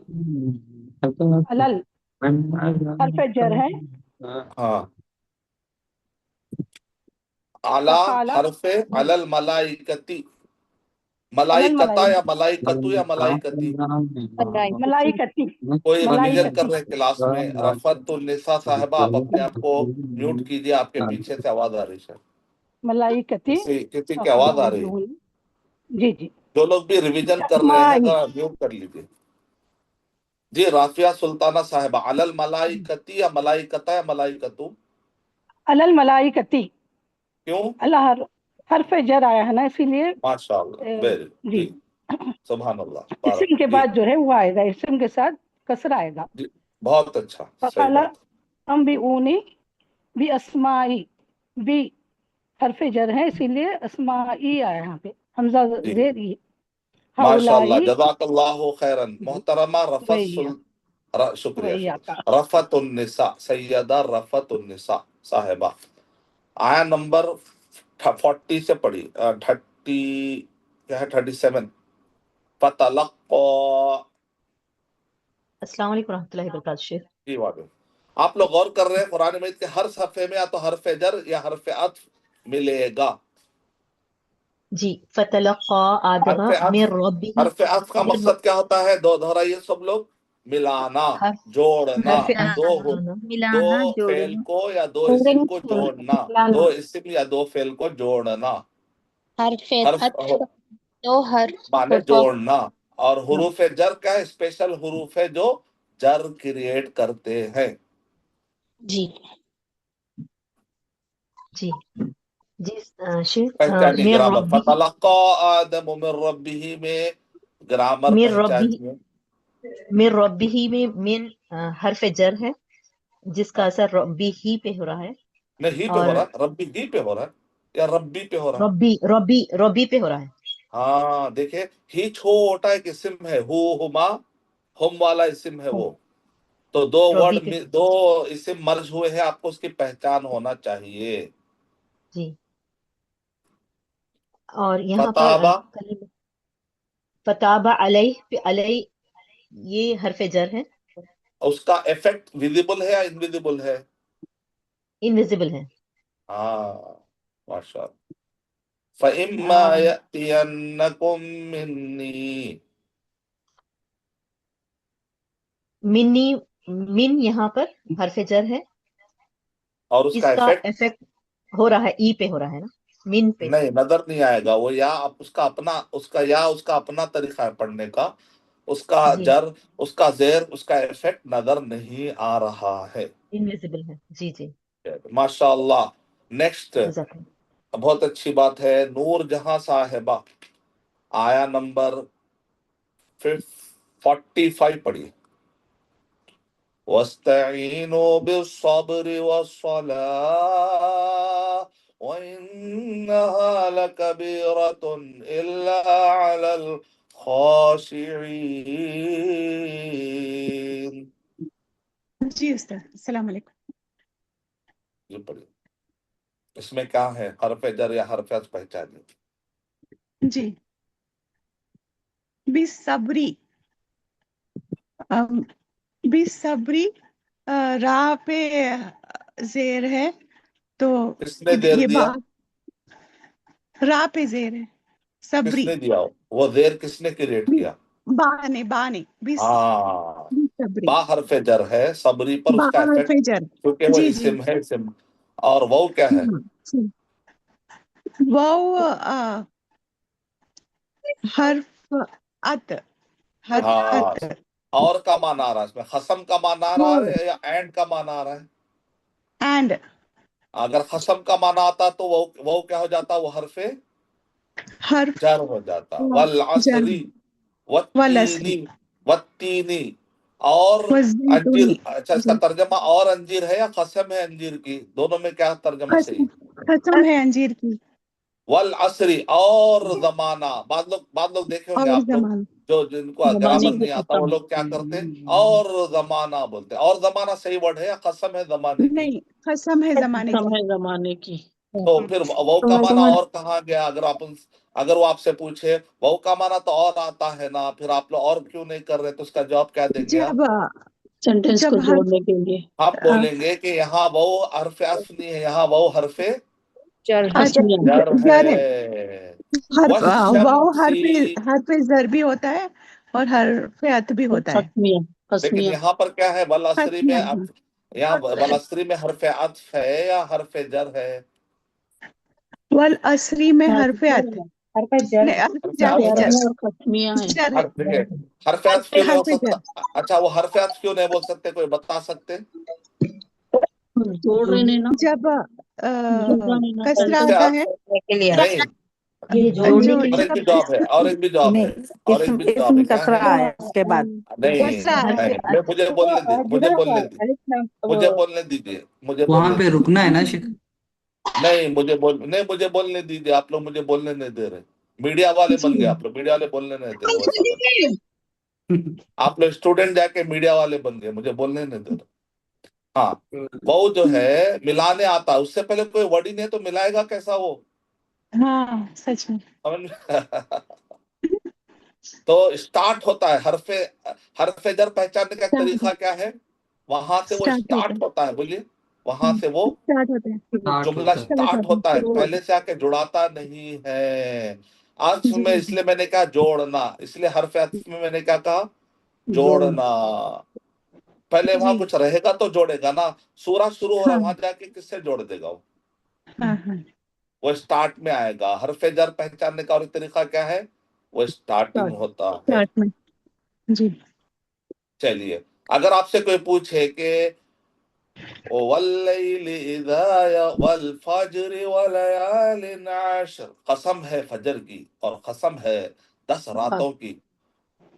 علل حرف جر ہے. ہاں اعلی وقال حرف علل ملائکتی. علی ملائکتا یا الملائکہ ملائکتو یا ملائکتی؟ ملائکتی کوئی ریویژن کر ملائکتی. رہے ہیں کلاس میں. رفعت النساء صاحبہ، آپ اپنے آپ کو میوٹ کیجیے، آپ کے پیچھے سے آواز آ رہی ہے. ملائکتی کسی کی آواز آ رہی ہے. جی جی جو لوگ بھی ریویژن کر رہے ہیں ذرا میوٹ کر لیجیے. جی رافیہ سلطانہ صاحبہ، علل ملائکتی یا ملائکتا یا ملائکتو؟ علل ملائکتی، کیوں؟ اللہ حرف جر آیا ہے نا اسی لیے. ماشاء اللہ، ویری جی جی سبحان اللہ. اسم کے بعد جو ہے وہ آئے گا، اسم کے ساتھ کسر آئے گا. جی بہت اچھا، صحیح فقال بات. انبئونی بھی اسمائی، بھی حرف جر ہے اسی لیے اسمائی آیا یہاں پہ، حمزہ جی زیر ای. ماشاء اللہ، ہؤلائی جزاک اللہ خیرن. محترمہ شکریہ. رفت النساء، سیدہ رفت النساء صاحبہ، آیا نمبر 40 سے پڑھی، 30 کیا ہے 37. فتلقا. السلام علیکم ورحمۃ اللہ وبرکاتہ. شیخ جی واضح. آپ لوگ غور کر رہے ہیں قرآن مجید کے ہر صفحے میں یا تو حرف جر یا حرف عطف ملے گا. جی فتلقا آدم من ربہ. حرف عطف کا مقصد کیا ہوتا ہے؟ دہرائیے سب لوگ. ملانا، جوڑنا، ملانا دو فعل جوڑنا. کو یا دو اسم کو جوڑنا، دو اسم یا دو فعل کو جوڑنا. مانے جوڑنا. اور حروف جر کا اسپیشل حروف ہے جو جر کریٹ کرتے ہیں. جی جی جی شیخ پہچانی من گرامر. ربہ، فتلقا آدم من ربہ میں گرامر من ربہ، پہچانیے. من ربہ میں من حرف جر ہے جس کا اثر ربی ہی پہ ہو رہا ہے. نہیں پہ ہو رہا ہے، ربی ہی پہ ہو رہا ہے یا ربی پہ ہو رہا ہے؟ ربی پہ ہو رہا ہے. ہاں دیکھیں، ہی چھوٹا ایک اسم ہے، ہما ہم والا اسم ہے وہ. تو دو ورڈ میں دو اسم مرج ہوئے ہیں، آپ کو اس کی پہچان ہونا چاہیے. جی اور یہاں فتابہ، پر فتابہ علیہ، علیہ یہ حرف جر ہے. اس کا ایفیکٹ ویزیبل ہے یا انویزیبل ہے؟ انویزیبل ہے. ہاں ماشاء اللہ. فَإِمَّا يَأْتِيَنَّكُم مِّنِّي. منی، من یہاں پر حرف جر ہے، اور اس کا ایفیکٹ ہو رہا ہے ای پہ ہو رہا ہے نا، من پہ. نہیں نظر نہیں آئے گا وہ، یا اس کا اپنا طریقہ ہے پڑھنے کا. اس کا جر، اس کا زیر، اس کا ایفیکٹ نظر نہیں آ رہا ہے، انویزیبل ہے. جی جی ماشاء اللہ. نیکسٹ جزاک اللہ. بہت اچھی بات ہے. نور جہاں صاحبہ، آیا نمبر 45 پڑھیے. وَاسْتَعِينُوا بِالصَّبْرِ وَالصَّلَاةِ وَإِنَّهَا لَكَبِيرَةٌ إِلَّا عَلَى الْخَاشِعِينَ. جی استاد السلام علیکم. یہ پڑھیے. اس میں کیا ہے؟ حرف جر یا حرف عطف پہچانیے. جی بِالصَّبْرِ، بِالصَّبْرِ را پہ زیر ہے تو کس نے دیر یہ دیا؟ را پہ زیر ہے. کس صبری، نے دیا وہ زیر؟ کس نے کریٹ کیا؟ بانے ہاں با حرف جر ہے، صبری پر اس کا حرف ایفیکٹ، جر. کیونکہ وہ جی جی اسم ہے اسم. اور وہ کیا ہے؟ واو حرف عط. ہاں. اور کا معنی آ رہا ہے اس میں؟ قسم کا معنی آ رہا ہے یا اینڈ کا معنی آ رہا ہے؟ اینڈ. اگر قسم کا معنی آتا تو وہ کیا ہو جاتا؟ وہ حرف جر ہو جاتا. والعصر والتین اور انجیر. اچھا اس کا ترجمہ اور انجیر ہے یا قسم ہے انجیر کی؟ دونوں میں کیا ترجمہ صحیح؟ قسم ہے انجیر کی. والعصر اور زمانہ. بعض لوگ دیکھے ہوں گے آپ لوگ جو جن کو گرامر نہیں آتا وہ لوگ کیا کرتے ہیں؟ اور زمانہ بولتے ہیں. اور زمانہ صحیح ورڈ ہے یا قسم ہے زمانے کی؟ نہیں، قسم ہے زمانے کی. تو پھر وہ کا معنی اور کہاں گیا؟ اگر وہ آپ سے پوچھے وہ کا معنی تو اور آتا ہے نا، پھر آپ لوگ اور کیوں نہیں کر رہے؟ تو اس کا جواب کیا دیں گے آپ؟ سینٹینس کو جوڑنے کے لیے آپ بولیں گے کہ یہاں وہ حرف عطف نہیں ہے، یہاں وہ حرف جر ہے. واو حرف ضر بھی ہوتا ہے اور حرف عطف بھی ہوتا ہے. لیکن یہاں پر کیا ہے؟ والعصری میں یہاں والعصری میں حرف عطف ہے یا حرف جر ہے؟ والعصری میں حرف عطف. حرف جر نہیں حرف جر عطف جر ہے اور قسمیہ ہے جر ہے دیکھیے حرف عطف کیوں نہیں ہو حرف جر سکتا؟ اچھا وہ حرف عطف کیوں نہیں بول سکتے؟ کوئی بتا سکتے؟ بول رہے ہیں نا جب جوڑنے نہ کسرہ حرف آتا ہے عطف کے لیے نہیں یہ جوڑنے جو کے اور ایک بھی جب جواب ہے، اور ایک بھی جواب ہے، اور ایک بھی جواب ہے، کیا ہے؟ آیا اس کے بعد نہیں کسرہ آتا ہے نہیں مجھے بولنے دیجیے، مجھے بولنے دیجیے، مجھے بولنے دیجیے، مجھے وہاں بولنے پہ دیجیے، رکنا ہے نا شیخ. نہیں مجھے بولنے دیجیے، آپ لوگ مجھے بولنے نہیں دے رہے، میڈیا والے بن گئے آپ لوگ، میڈیا والے بولنے نہیں دے رہے، ویسا کر آپ لوگ اسٹوڈنٹ جا کے میڈیا والے بن گئے، مجھے بولنے نہیں دے رہے. ہاں وہ جو ہے ملانے آتا ہے، اس سے پہلے کوئی ورڈ ہی نہیں تو ملائے گا کیسا وہ؟ ہاں سچ میں تو اسٹارٹ ہوتا ہے حرف جر پہچاننے کا ایک طریقہ کیا ہے؟ وہاں سے وہ اسٹارٹ ہوتا ہے، بولیے وہاں سے وہ اسٹارٹ ہوتے ہیں جملہ اسٹارٹ ہوتا ہے، پہلے سے آ کے جڑاتا نہیں ہے. عطف میں اس لیے میں نے کہا جوڑنا، اس لیے حرف عطف میں نے کیا کہا؟ جوڑنا. پہلے وہاں کچھ رہے گا تو جوڑے گا نا، سورہ شروع ہو رہا وہاں جا کے کس سے جوڑ دے گا وہ اسٹارٹ میں آئے گا. حرف جر پہچاننے کا اور ایک طریقہ کیا ہے؟ وہ اسٹارٹنگ ہوتا ہے. اسٹارٹ میں جی چلیے اگر آپ سے کوئی پوچھے کہ وَاللَّيْلِ إِذَا وَالْفَجْرِ وَلَيَالٍ عَشْرٍ، قسم ہے فجر کی اور قسم ہے 10 راتوں کی.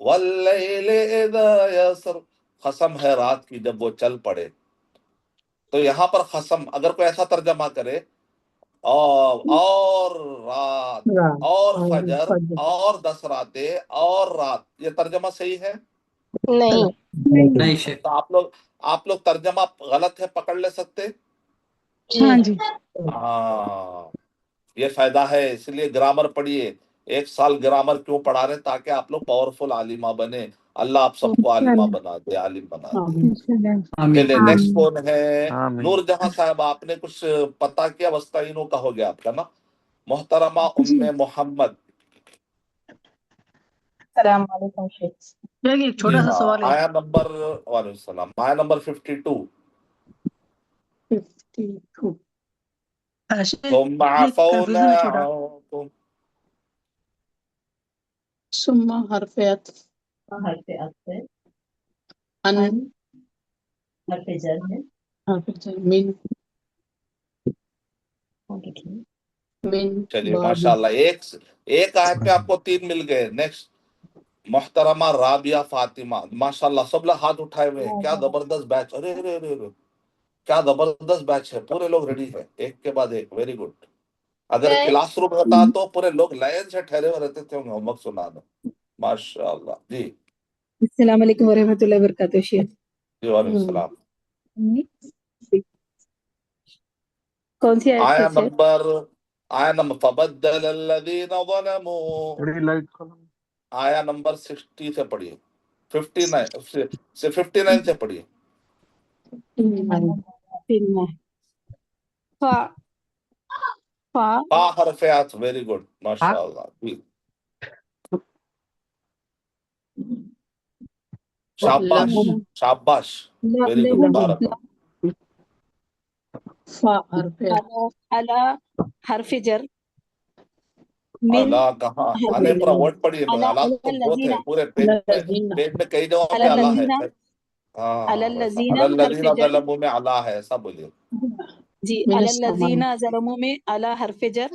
وَاللَّيْلِ إِذَا يَسْرٍ، قسم ہے رات کی جب وہ چل پڑے. تو یہاں پر قسم اگر کوئی ایسا ترجمہ کرے اور رات اور فجر اور 10 راتیں اور رات، یہ ترجمہ صحیح ہے؟ نہیں نہیں شیخ. تو آپ لوگ ترجمہ غلط ہے پکڑ لے سکتے؟ ہاں جی ہاں یہ فائدہ ہے، اس لیے گرامر پڑھیے. 1 سال گرامر کیوں پڑھا رہے؟ تاکہ آپ لوگ پاورفل عالمہ بنے. اللہ آپ سب کو عالمہ بنا دے، عالم بنا دے. آمین. چلے نیکسٹ کون ہے؟ آمین. نور جہاں صاحب، آپ نے کچھ پتا کیا؟ وسطینوں کا ہو گیا آپ کا نا. محترمہ ام محمد، السلام علیکم شیخ. ایک چھوٹا سا سوال ہے. آیا نمبر وعلیکم السلام، آیا نمبر 52. ثم عفونا کنفیوژن ہے چھوٹا. عنكم. ثم حرف عطف حرف عطف ہے، ان حرف جر ہے، حرف جر من من چلیے بعد ماشاء اللہ، ایک آیت میں آپ کو 3 مل گئے. نیکسٹ محترمہ رابعہ فاطمہ، ماشاء اللہ سب لوگ ہاتھ اٹھائے ہوئے ہیں. کیا زبردست بیچ، ارے ارے ارے ارے کیا زبردست بیچ ہے، پورے لوگ ریڈی ہیں ایک کے بعد ایک. Very good. اگر کلاس روم ہوتا تو پورے لوگ لائن سے ٹھہرے ہوئے رہتے تھے، ہوم ورک سنانا. ماشاء اللہ. جی السلام علیکم ورحمۃ اللہ وبرکاتہ شیخ. جی وعلیکم السلام. کون سی آیت آیا سے شیخ؟ نمبر فبدل الذین ظلموا، آیا نمبر 60 سے پڑھیے، 59 سے پڑھیے. فا فا فا حرف عطف. ویری گڈ ماشاء اللہ. جی شاباش شاباش، ویری گڈ. بارک اللہ. فا حرف علا حرف جر من اللہ کہاں آنے پورا ورڈ پڑھیے، حالات تو بہت ہے پورے پیج میں کئی جگہوں پہ اللہ ہے. ہاں الذین ظلموا میں اللہ ہے، ایسا بولیے. جی الذین ظلموا میں علی حرف جر،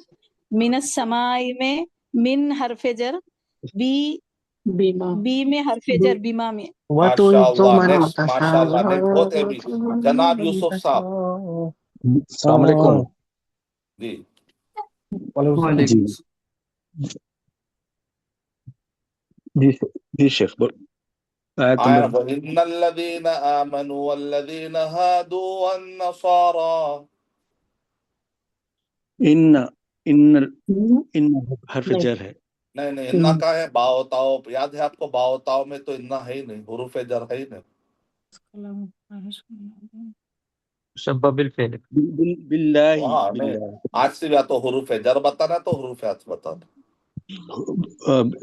من السماء میں من حرف جر، بی میں حرف جر بیما میں. ماشاء اللہ. نیکسٹ ماشاء اللہ نیکسٹ بہت ہے بھی. جناب یوسف صاحب. السلام علیکم. جی وعلیکم السلام. جی شیخ آیت آیا نمبر وَإِنَّ الَّذِينَ آمَنُوا وَالَّذِينَ هَادُوا وَالنَّصَارَى. ان حرف جر ہے. نہیں انا کا ہے باؤ تاؤ، یاد ہے آپ کو؟ باؤ تاؤ میں تو انا ہے ہی نہیں، حروف جر ہے ہی نہیں. شبہ بالفعل. باللہ وہاں نہیں، آج سے یا تو حروف جر بتانا تو حروف عطف بتانا.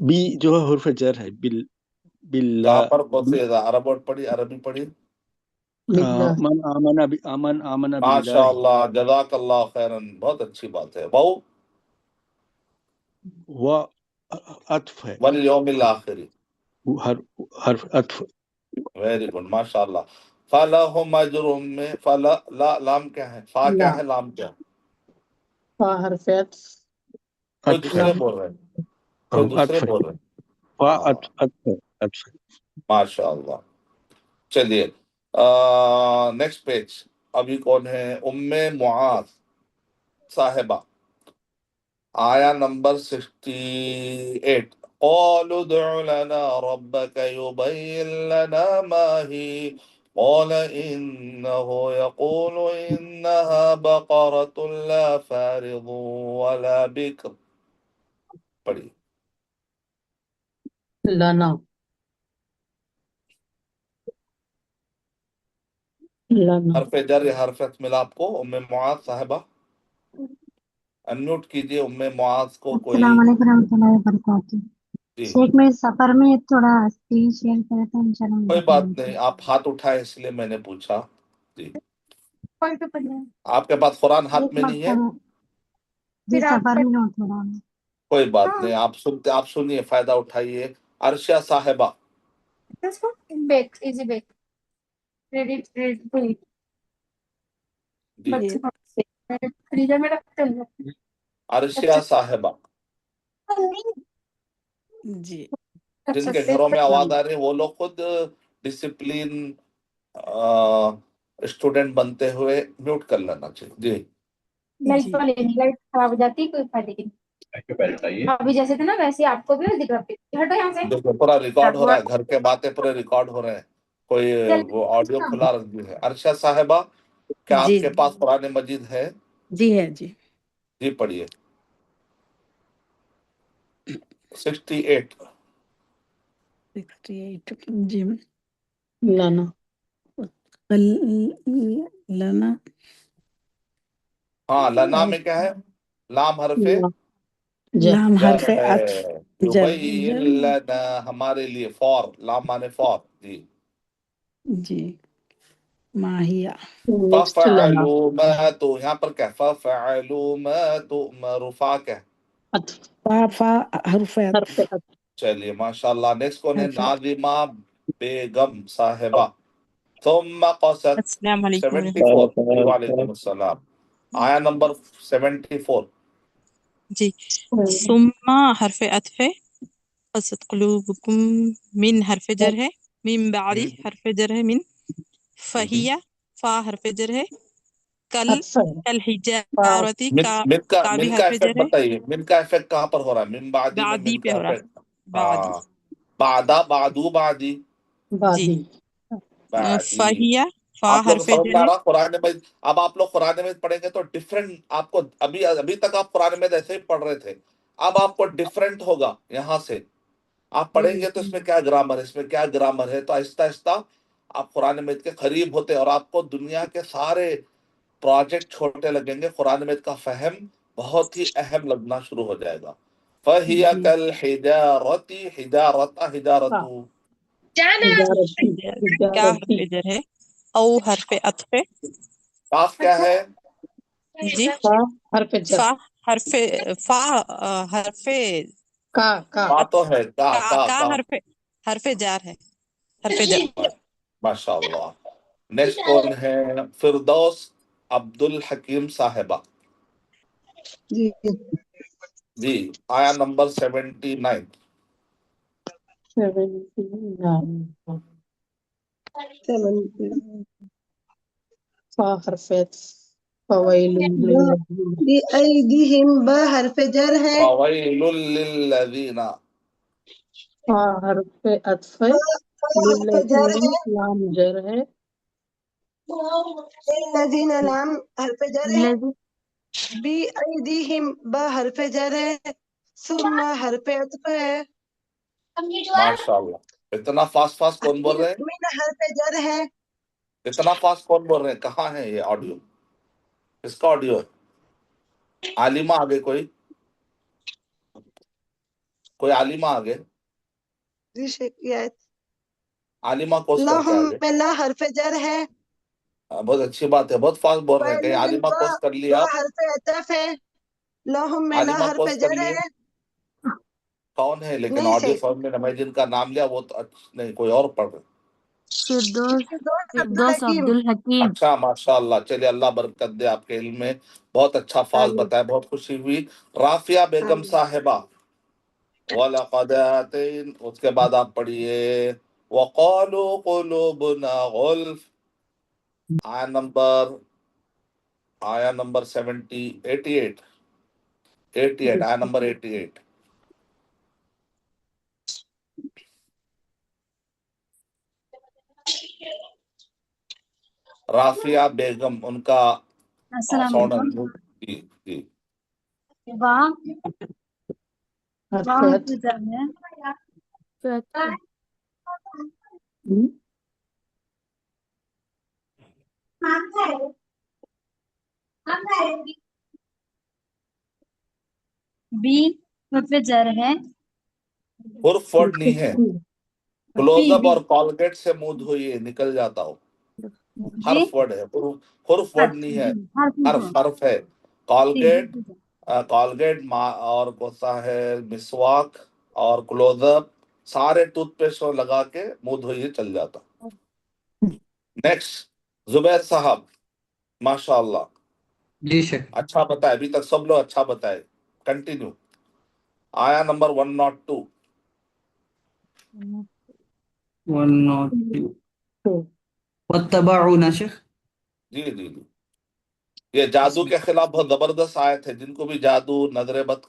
بی جو ہے حرف جر ہے. باللہ کہاں پر کون سی عرب ورڈ پڑھی، عربی پڑھی؟ من آمن ماشاء باللہ. اللہ جزاک اللہ خیرن، بہت اچھی بات ہے. بہو و عطف ہے، والیوم الآخری، حرف عطف. ویری گڈ ماشاء اللہ. فَلَهُمْ أَجْرٌ میں فلا لا لام کیا ہے؟ فا کیا لا ہے؟ لام کیا ہے؟ فا حرف عطف کوئی عطف ہے، دوسرے بول رہے ہیں، کوئی دوسرے عطف ہے، بول رہے ہیں. فا ہاں عطف ہے، عطف ہے. ماشاء اللہ. چلیے نیکسٹ پیج. ابھی کون ہے؟ ام معاذ صاحبہ، آیا نمبر 68. قالوا ادع لنا ربك يبين لنا ما هي قال إنه يقول إنها بقرة لا فارض ولا بكر. پڑھی. لنا لنا حرف جر یا حرف عطف ملا آپ کو؟ ام معاذ صاحبہ انمیوٹ کیجئے ام معاذ کو کوئی. السلام علیکم ورحمۃ اللہ وبرکاتہ. جی شیخ میں سفر میں تھوڑا اسکرین شیئر کرے تو انشاءاللہ میں کوئی بتا بات دوں نہیں، گی. آپ ہاتھ اٹھائے اس لیے میں نے پوچھا. جی کون پہ پڑھ رہے ہیں؟ آپ کے پاس قرآن ہاتھ ایک میں نہیں ہے؟ مرتبہ جی سفر میں ہوں تھوڑا. کوئی بات نہیں، آپ سنتے، آپ سنیے، فائدہ اٹھائیے. عرشہ صاحبہ بیک ایزی بیک ریڈی جی، فریزر میں رکھتے ہیں. عرشہ صاحبہ جی جن کے گھروں میں آواز آ رہی ہے وہ لوگ خود ڈسپلین اسٹوڈنٹ بنتے ہوئے میوٹ کر لینا چاہیے. جی لائٹ والے لائٹ خراب ہو جاتی ہے کوئی فائدے کی نہیں. ابھی جیسے تھے نا ویسے آپ کو بھی دکھ رہا ہے. ہٹو یہاں سے. دیکھو پورا ریکارڈ ہو رہا ہے، گھر کے باتیں پورے ریکارڈ ہو رہے ہیں، کوئی وہ آڈیو کھلا رکھ دی ہے. عرشہ صاحبہ کیا آپ جی کے پاس قرآن مجید ہے؟ جی ہے جی. جی پڑھیے. 68. 68 جی. لنا لنا ہاں لنا میں کیا ہے؟ لام حرف جر لام جر حرف ہے. عطف جر یبین لنا ہمارے لیے، فور لام مانے فور. جی جی. ماہیہ نیکسٹ لنا فَفَعَلُوا مَا تو یہاں پر کیا؟ فَفَعَلُوا مَا تُؤْمَرُ. فا کیا؟ عطف فا حرف حرف عطف عطف. چلیے ماشاء اللہ. نیکسٹ کون ہے؟ حرف ناظمہ بیگم صاحبہ. ثم قصد السلام علیکم 74. جی وعلیکم السلام. آیا نمبر 74. جی. ثم حرف عطف ہے، قصد قلوبکم من حرف جر ہے، من بعدی حرف جر ہے، من فہیہ فا حرف جر ہے، کل عطف ہے. الحجارتی کا کا بھی من کا حرف افیکٹ جر ہے، بتائیے، من کا افیکٹ کہاں پر ہو رہا ہے؟ من بعدی میں بعدی من پہ کا ہو رہا، افیکٹ. بعدی. ہاں بعدا بعدو بعدی جی. بادی بعدی. فہیہ فا آپ لوگ حرف سمجھ جر میں آ ہے. رہا قرآن مجید؟ اب آپ لوگ قرآن مجید پڑھیں گے تو ڈفرینٹ آپ کو، ابھی تک آپ قرآن مجید ایسے ہی پڑھ رہے تھے، اب آپ کو ڈفرینٹ ہوگا. یہاں سے آپ پڑھیں گے تو اس میں کیا گرامر ہے، اس میں کیا گرامر ہے، تو آہستہ آہستہ آپ قرآن مجید کے قریب ہوتے اور آپ کو دنیا کے سارے پروجیکٹ چھوٹے لگیں گے. قرآن مجید کا فہم بہت ہی اہم لگنا شروع ہو جائے گا. فَهِيَ جی كَالْحِجَارَةِ حِجَارَةُ حجارتی کا حجارتی حرف جر ہے، او حرف عطف ہے. کاف کیا ہے؟ جی. فا حرف جر فا حرف فا حرف کا کا تو ہے، کا کا کا کا کا حرف جار ہے، حرف جر. ماشاء اللہ. نیکسٹ کون ہے؟ فردوس عبد الحکیم صاحبہ. جی. جی آیا نمبر 79. 79 فا حرف عطف فویل للذین بأيديهم با حرف جر ہے. فویل للذین. فا حرف عطف ہے، با حرف جر للذین ہے. لام جر ہے، الذين لام حرف جر ہے. الذي بأيديهم با حرف جر ہے. ثم حرف عطف ہے. ماشاء اللہ. اتنا فاسٹ فاسٹ کون بول رہے ہیں؟ من حرف جر ہے. اتنا فاسٹ کون بول رہے ہیں؟ کہاں ہے یہ آڈیو؟ اس کا آڈیو ہے. عالمہ آگے کوئی عالمہ آگے، جی شیخ یہ آیت. عالمہ کوس کر کے لهم آگے. میں لا حرف جر ہے. بہت اچھی بات ہے، بہت فاسٹ بول رہے ہیں. کہیں ویل عالمہ با کوس کر لیا با آپ؟ حرف عطف ہے. لهم میں لا عالمہ حرف کوس کر جر لیے؟ ہے. کون ہے لیکن نہیں آڈیو صحیح فارم میں میں جن کا نام لیا وہ تو نہیں، کوئی اور پڑھ رہے. فردوس فردوس عبد الحکیم. اچھا ماشاء اللہ، چلیے اللہ برکت دے آپ کے علم میں. بہت اچھا الفاظ آمین بتایا، بہت خوشی ہوئی. رافیہ بیگم آمین. صاحبہ وَلَقَدْ آتَيْنَا، اس کے بعد آپ پڑھیے وَقَالُوا قُلُوبُنَا غُلْفٌ، آیا نمبر 88 آیا نمبر 88. رافیہ بیگم، ان کا السلام ساؤنڈ علیکم. جی جی. واہ حرف واہ عطف. حرف جر ہے. بی حرف جر ہے. حرف ورڈ نہیں ہے. کلوز اپ اور کالگیٹ سے منہ دھوئیے، نکل جاتا ہو. جی حرف ورڈ ہے، حرف ورڈ نہیں ہے. حرف حرف ہے. کالگیٹ اور کوسا ہے مسواک اور کلوز اپ، سارے ٹوتھ پیسٹ لگا کے منہ دھوئیے، چل جاتا. نیکسٹ زبیر صاحب، ماشاء اللہ جی شیخ. اچھا بتائے، ابھی تک سب لوگ اچھا بتائے. کنٹینیو. آیا نمبر 102. 102 واتبعونا شیخ. جی جی جی. یہ جادو کے خلاف بہت زبردست آیت ہے. جن کو بھی جادو، نظر بد،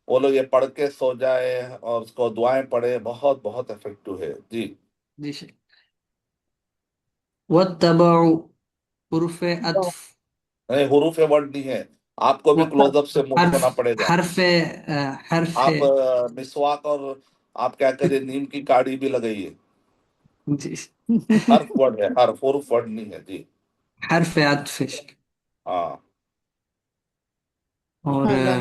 وہ لوگ یہ پڑھ کے سو جائے اور اس کو دعائیں پڑھے. بہت بہت افیکٹو ہے. جی جی شیخ. واتبعوا حرف عطف. نہیں، حروف ورڈ نہیں ہے. آپ کو بھی کلوز اپ سے منہ دھونا پڑے گا. حرف آپ مسواک اور آپ کیا کریے، نیم کی کاڑی بھی لگائیے. جی حرف ورڈ ہے، حرف ورڈ نہیں ہے. جی حرف عطف شیخ. ہاں. اور اللہ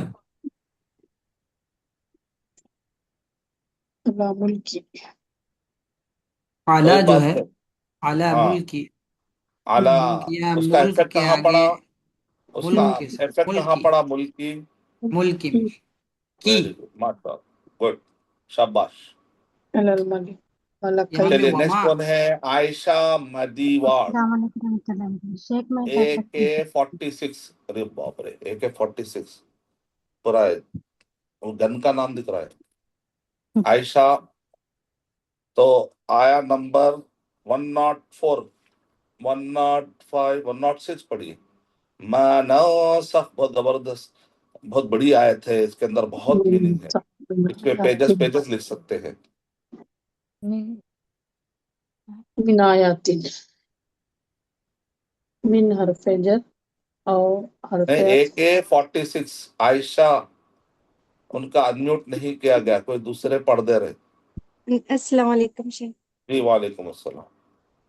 اللہ ملکی. اعلیٰ ایک جو بات ہے، ہے. اعلیٰ ہاں ملکی. اعلیٰ، یا اس کا ملک افیکٹ کے کہاں پڑا؟ آگے اس کا ملک کے افیکٹ کہاں ملکی پڑا؟ ملکی. ملکی میں کی ویری گڈ، ماشاء اللہ، گڈ، شاباش. الملک ملک یہاں میں چلیے وما. نیکسٹ کون ہے؟ عائشہ مدیوار، السلام علیکم. شیخ میں کر سکتی AK-46. ارے باپ رے، AK-46 پورا ہے. وہ گن کا نام دکھ رہا ہے. عائشہ. تو آیا نمبر 104، 105، 106 پڑھیے. ما ناسخ، بہت زبردست، بہت بڑی آیت ہے. اس کے اندر بہت میننگ ہے. اس پہ پیجز لکھ سکتے ہیں. من آیات من حرف جر اور حرف عطف. AK-46 عائشہ، ان کا انمیوٹ نہیں کیا گیا، کوئی دوسرے پڑھ دے رہے. السلام علیکم شیخ. جی وعلیکم السلام.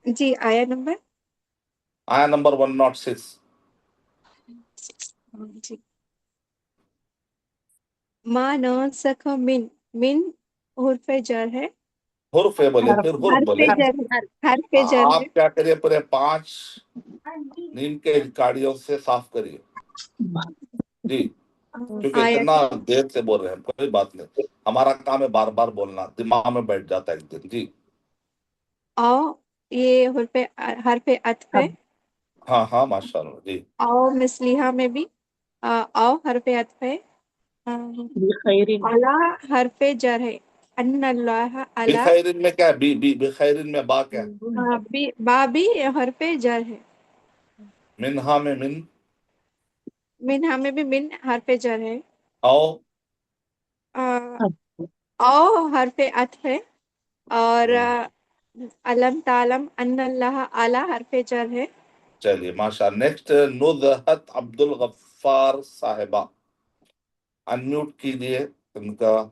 جی آیا نمبر آیا نمبر 106. جی. ما ناسخ من حرف جر ہے. حرف ہے بولے، پھر حرف حرف بولے. جر، حرف جر ہے. آپ کیا کریے، پورے 5 نیم کے کاڑیوں سے صاف کریے. جی کیونکہ آیا اتنا دیر سے بول رہے ہیں. کوئی بات نہیں، ہمارا کام ہے بار بار بولنا، دماغ میں بیٹھ جاتا ہے ایک دن. جی او، یہ حرف عطف ہے. ہاں ہاں ماشاء اللہ. جی او مثلیہ میں بھی او حرف عطف ہے. بخیرین. اعلیٰ حرف جر ہے. ان اللہ اعلیٰ. بخیرن میں کیا ہے؟ بی بخیرن میں با کیا ہے؟ با بھی حرف جر ہے. منہا میں من. منہا میں بھی من حرف جر ہے. او او حرف عطف ہے. اور علم تعلم ان اللہ اعلیٰ حرف جر ہے. چلیے ماشاء اللہ. نیکسٹ نزہت عبد الغفار صاحبہ، انمیوٹ کیجیے ان کا.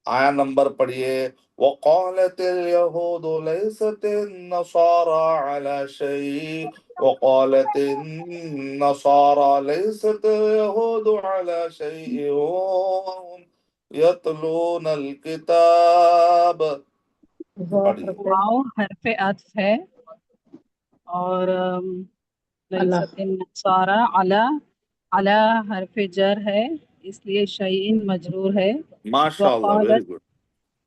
آیا نمبر پڑھیے. وقالت اليهود ليست النصارى على شيء وقالت النصارى ليست اليهود على شيء وهم يتلون الكتاب. پڑھیے. واو حرف عطف ہے اور لیست النصارى علی حرف جر ہے، اس لیے شیئن مجرور ہے. ماشاء اللہ، ویری گڈ.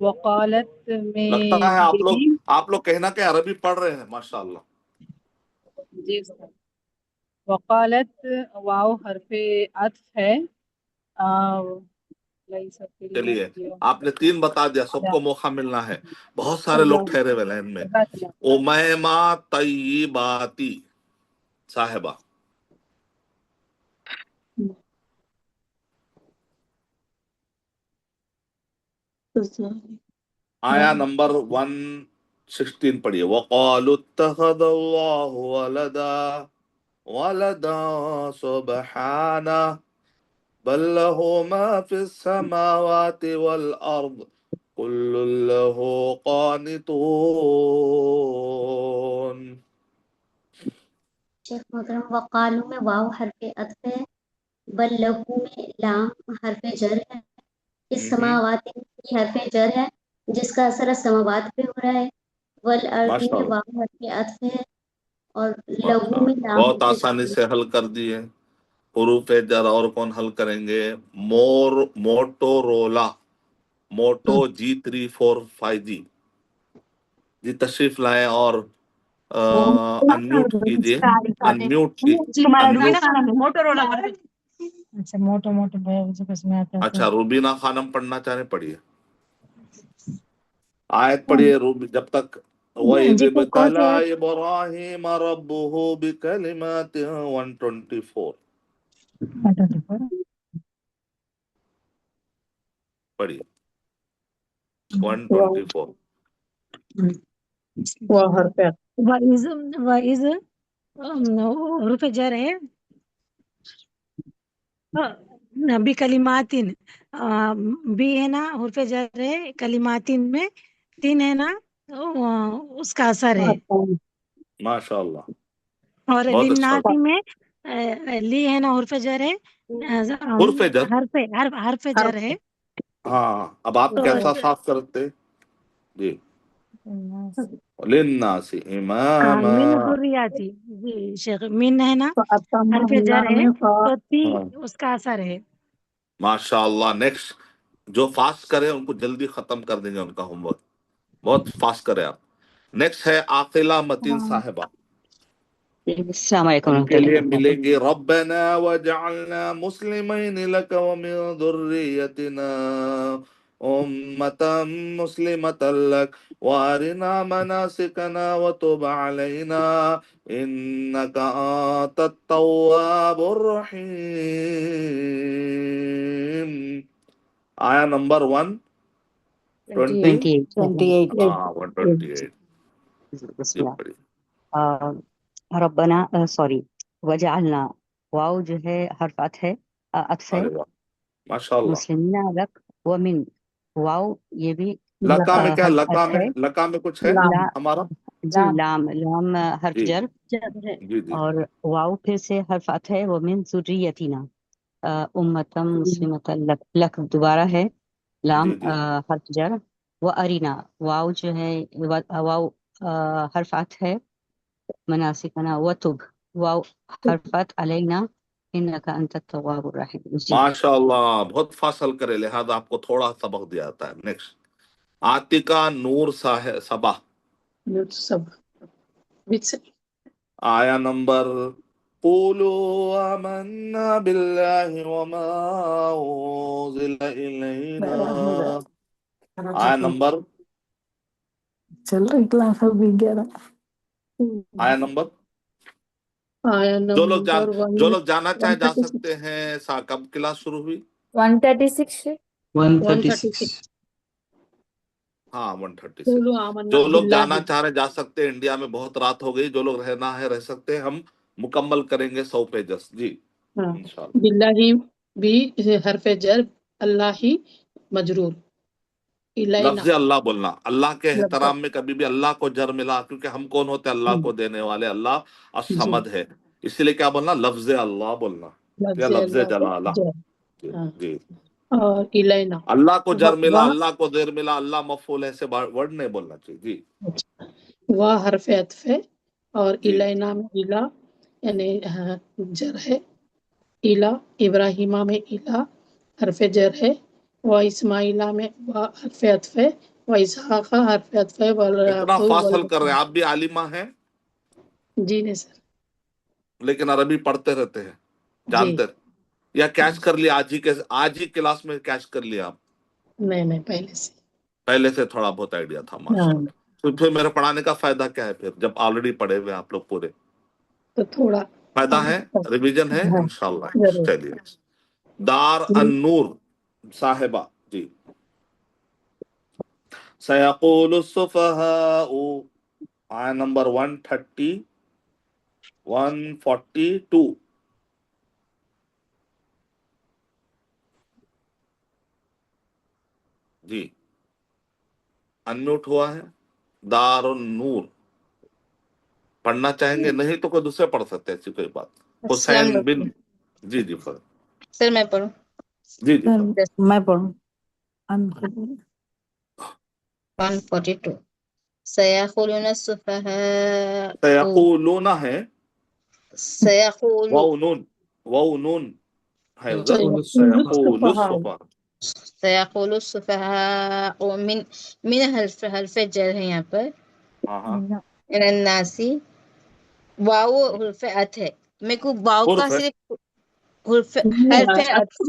وقالت میں لگتا ہے یہ بھی آپ لوگ کہنا کہ عربی پڑھ رہے ہیں، ماشاءاللہ. جی وقالت واو حرف عطف ہے لیس فی چلیے اليوم آپ نے 3 بتا دیا، سب کو موقع ملنا ہے. بہت سارے لوگ ٹھہرے ہوئے لائن میں. امیمہ طیباتی صاحبہ، آیا نمبر 116 پڑھیے. وقالوا اتخذ اللہ ولدا سبحانہ بل له ما في السماوات والأرض كل له قانتون. شیخ محترم وقالو میں واو حرف عطف ہے، بل لہو میں لام حرف جر ہے، اس سماوات کی حرف جر ہے جس کا اثر السماوات پہ ہو رہا ہے، والارض ماشاء میں اللہ، واو حرف عطف ہے اور ماشاء لہو میں اللہ، لام بہت حرف آسانی جر سے حل کر دیے. حروف جر اور کون حل کریں گے؟ موٹورولا موٹو G345 جی تشریف لائیں اور انمیوٹ کیجیے. انمیوٹ کی انمیوٹ. اچھا موٹو اس میں آتا ہے اچھا روبینہ خانم پڑھنا چاہ رہے پڑھیے، آیت پڑھیے جب تک. وَإِذِ ابْتَلَى إِبْرَاهِيمَ رَبُّهُ بِكَلِمَاتٍ 124 پڑھیے 124. وہ حرف عطف وَإِذ حروف جر ہے بھی کلماتن بھی ہے نا حرف جر ہے، کلماتن میں 3 ہے نا اس کا اثر ہے، ماشاء اللہ، اور بہت اچھا. للناسی میں لی ہے نا حرف جر ہے، حرف جر، حرف جر ہے. ہاں اب آپ تو کیسا صاف کرتے جی؟ للناس اماما. من ذریاتی، جی شیخ من ہے نا فأتم حرف جر اللہ ہے میں تو تی ہاں اس کا اثر ہے. ماشاء اللہ. نیکسٹ جو فاسٹ کرے ان کو جلدی ختم کر دیں گے ان کا ہوم ورک. بہت فاسٹ کرے آپ. نیکسٹ ہے عاقلہ متین صاحبہ. السلام علیکم ان ورحمۃ کے لیے اللہ ملیں گے ربنا وجعلنا مسلمین لک ومن ذریتنا امتا مسلمتا لک وارنا مناسکنا وتب علینا انک انت التواب الرحیم. آیا نمبر 120. 28 ہاں 128 بسم جی اللہ. پڑھی. ربنا سوری وجعلنا واو جو ہے حرف عطف ہے، ارے واہ ماشاء اللہ. مسلمین لک ومن واو یہ بھی لکا میں کیا، حرف لکا عطف میں ہے. لکا میں کچھ ہے لا ہمارا جی لام حرف جی جر جی جی اور واو پھر سے حرف عطف ہے، ومن ذریتنا امتم مسلمتا لک، لک دوبارہ ہے، لام جی جی حرف جر، و ارینا واو جو ہے واو حرف عطف ہے، مناسکنا وتب واو حرف عطف علینا انک انت التواب الرحیم. جی ماشاء اللہ، بہت فاصل کرے لہذا آپ کو تھوڑا سبق دیا جاتا ہے. نیکسٹ عاتقہ نور صبا. سب آیا نمبر قولوا آمنا باللہ وما انزل الینا. آیا نمبر چل رہی کلاس ابھی 11. آیا نمبر آیا جو لوگ نمبر جو لوگ جانا چاہیں جا 136 سکتے ہیں. کب کلاس شروع ہوئی؟ 136 136 ہاں 136. قولوا آمنا جو لوگ باللہ. جانا چاہ رہے جا سکتے ہیں. انڈیا میں بہت رات ہو گئی، جو لوگ رہنا ہے رہ سکتے ہیں. ہم مکمل کریں گے 100 پیجز جی ہاں انشاءاللہ. باللہ بھی حرف جر، اللہ ہی مجرور، الینا لفظ اللہ بولنا. اللہ کے لفظ احترام میں کبھی بھی اللہ کو جر ملا، کیونکہ ہم کون ہوتے ہیں؟ اللہ کو دینے والے. اللہ جی الصمد ہے، اسی لیے کیا بولنا؟ لفظ اللہ بولنا یا لفظ لفظ اللہ کو جلالہ. جر. جی ہاں جی. اور الینا اللہ کو جر ملا، واہ اللہ کو دیر ملا، اللہ مفعول ایسے ورڈ نہیں بولنا چاہیے. جی واہ حرف عطف ہے اور جی الینا میں الا یعنی جر ہے. الا ابراہیمہ میں الا حرف جر ہے، و اسماعیلہ میں وا حرف عطف ہے، و اسحاق حرف عطف ہے، اتنا واليعقوب فاصل کر رہے ہیں، آپ بھی عالمہ ہیں جی نہیں سر، لیکن عربی پڑھتے رہتے ہیں، جی جانتے یا کیچ کر لیا آج ہی کلاس میں کیچ کر لیا آپ؟ نہیں پہلے سے پہلے سے تھوڑا بہت آئیڈیا تھا، ماشاء ہاں، اللہ. تو پھر میرے پڑھانے کا فائدہ کیا ہے پھر، جب آلریڈی پڑھے ہوئے ہیں آپ لوگ پورے؟ تو تھوڑا فائدہ ہے، ریویژن ہے ہاں انشاءاللہ. ضرور. چلیے، دار النور صاحبہ جی. سیقول السفہاء، آیا نمبر 142 جی. انمیوٹ ہوا ہے. دار النور پڑھنا چاہیں گے؟ نہیں تو کوئی دوسرے پڑھ سکتے ہیں، ایسی کوئی بات. السلام حسین بن علیکم جی جی فضل سر، میں پڑھوں؟ جی جی سر فضل. میں پڑھوں. 142 سيقولون السفهاء سیقولون ہے، سيقول واو نون ہے ادھر. سيقول سیقول السفهاء السفہاء سيقول السفهاء من حرف جر ہے یہاں پر، ہاں من الناسی. واو حرف عطف ہے، میرے کو واو کا حرف ہے. صرف حرف عطف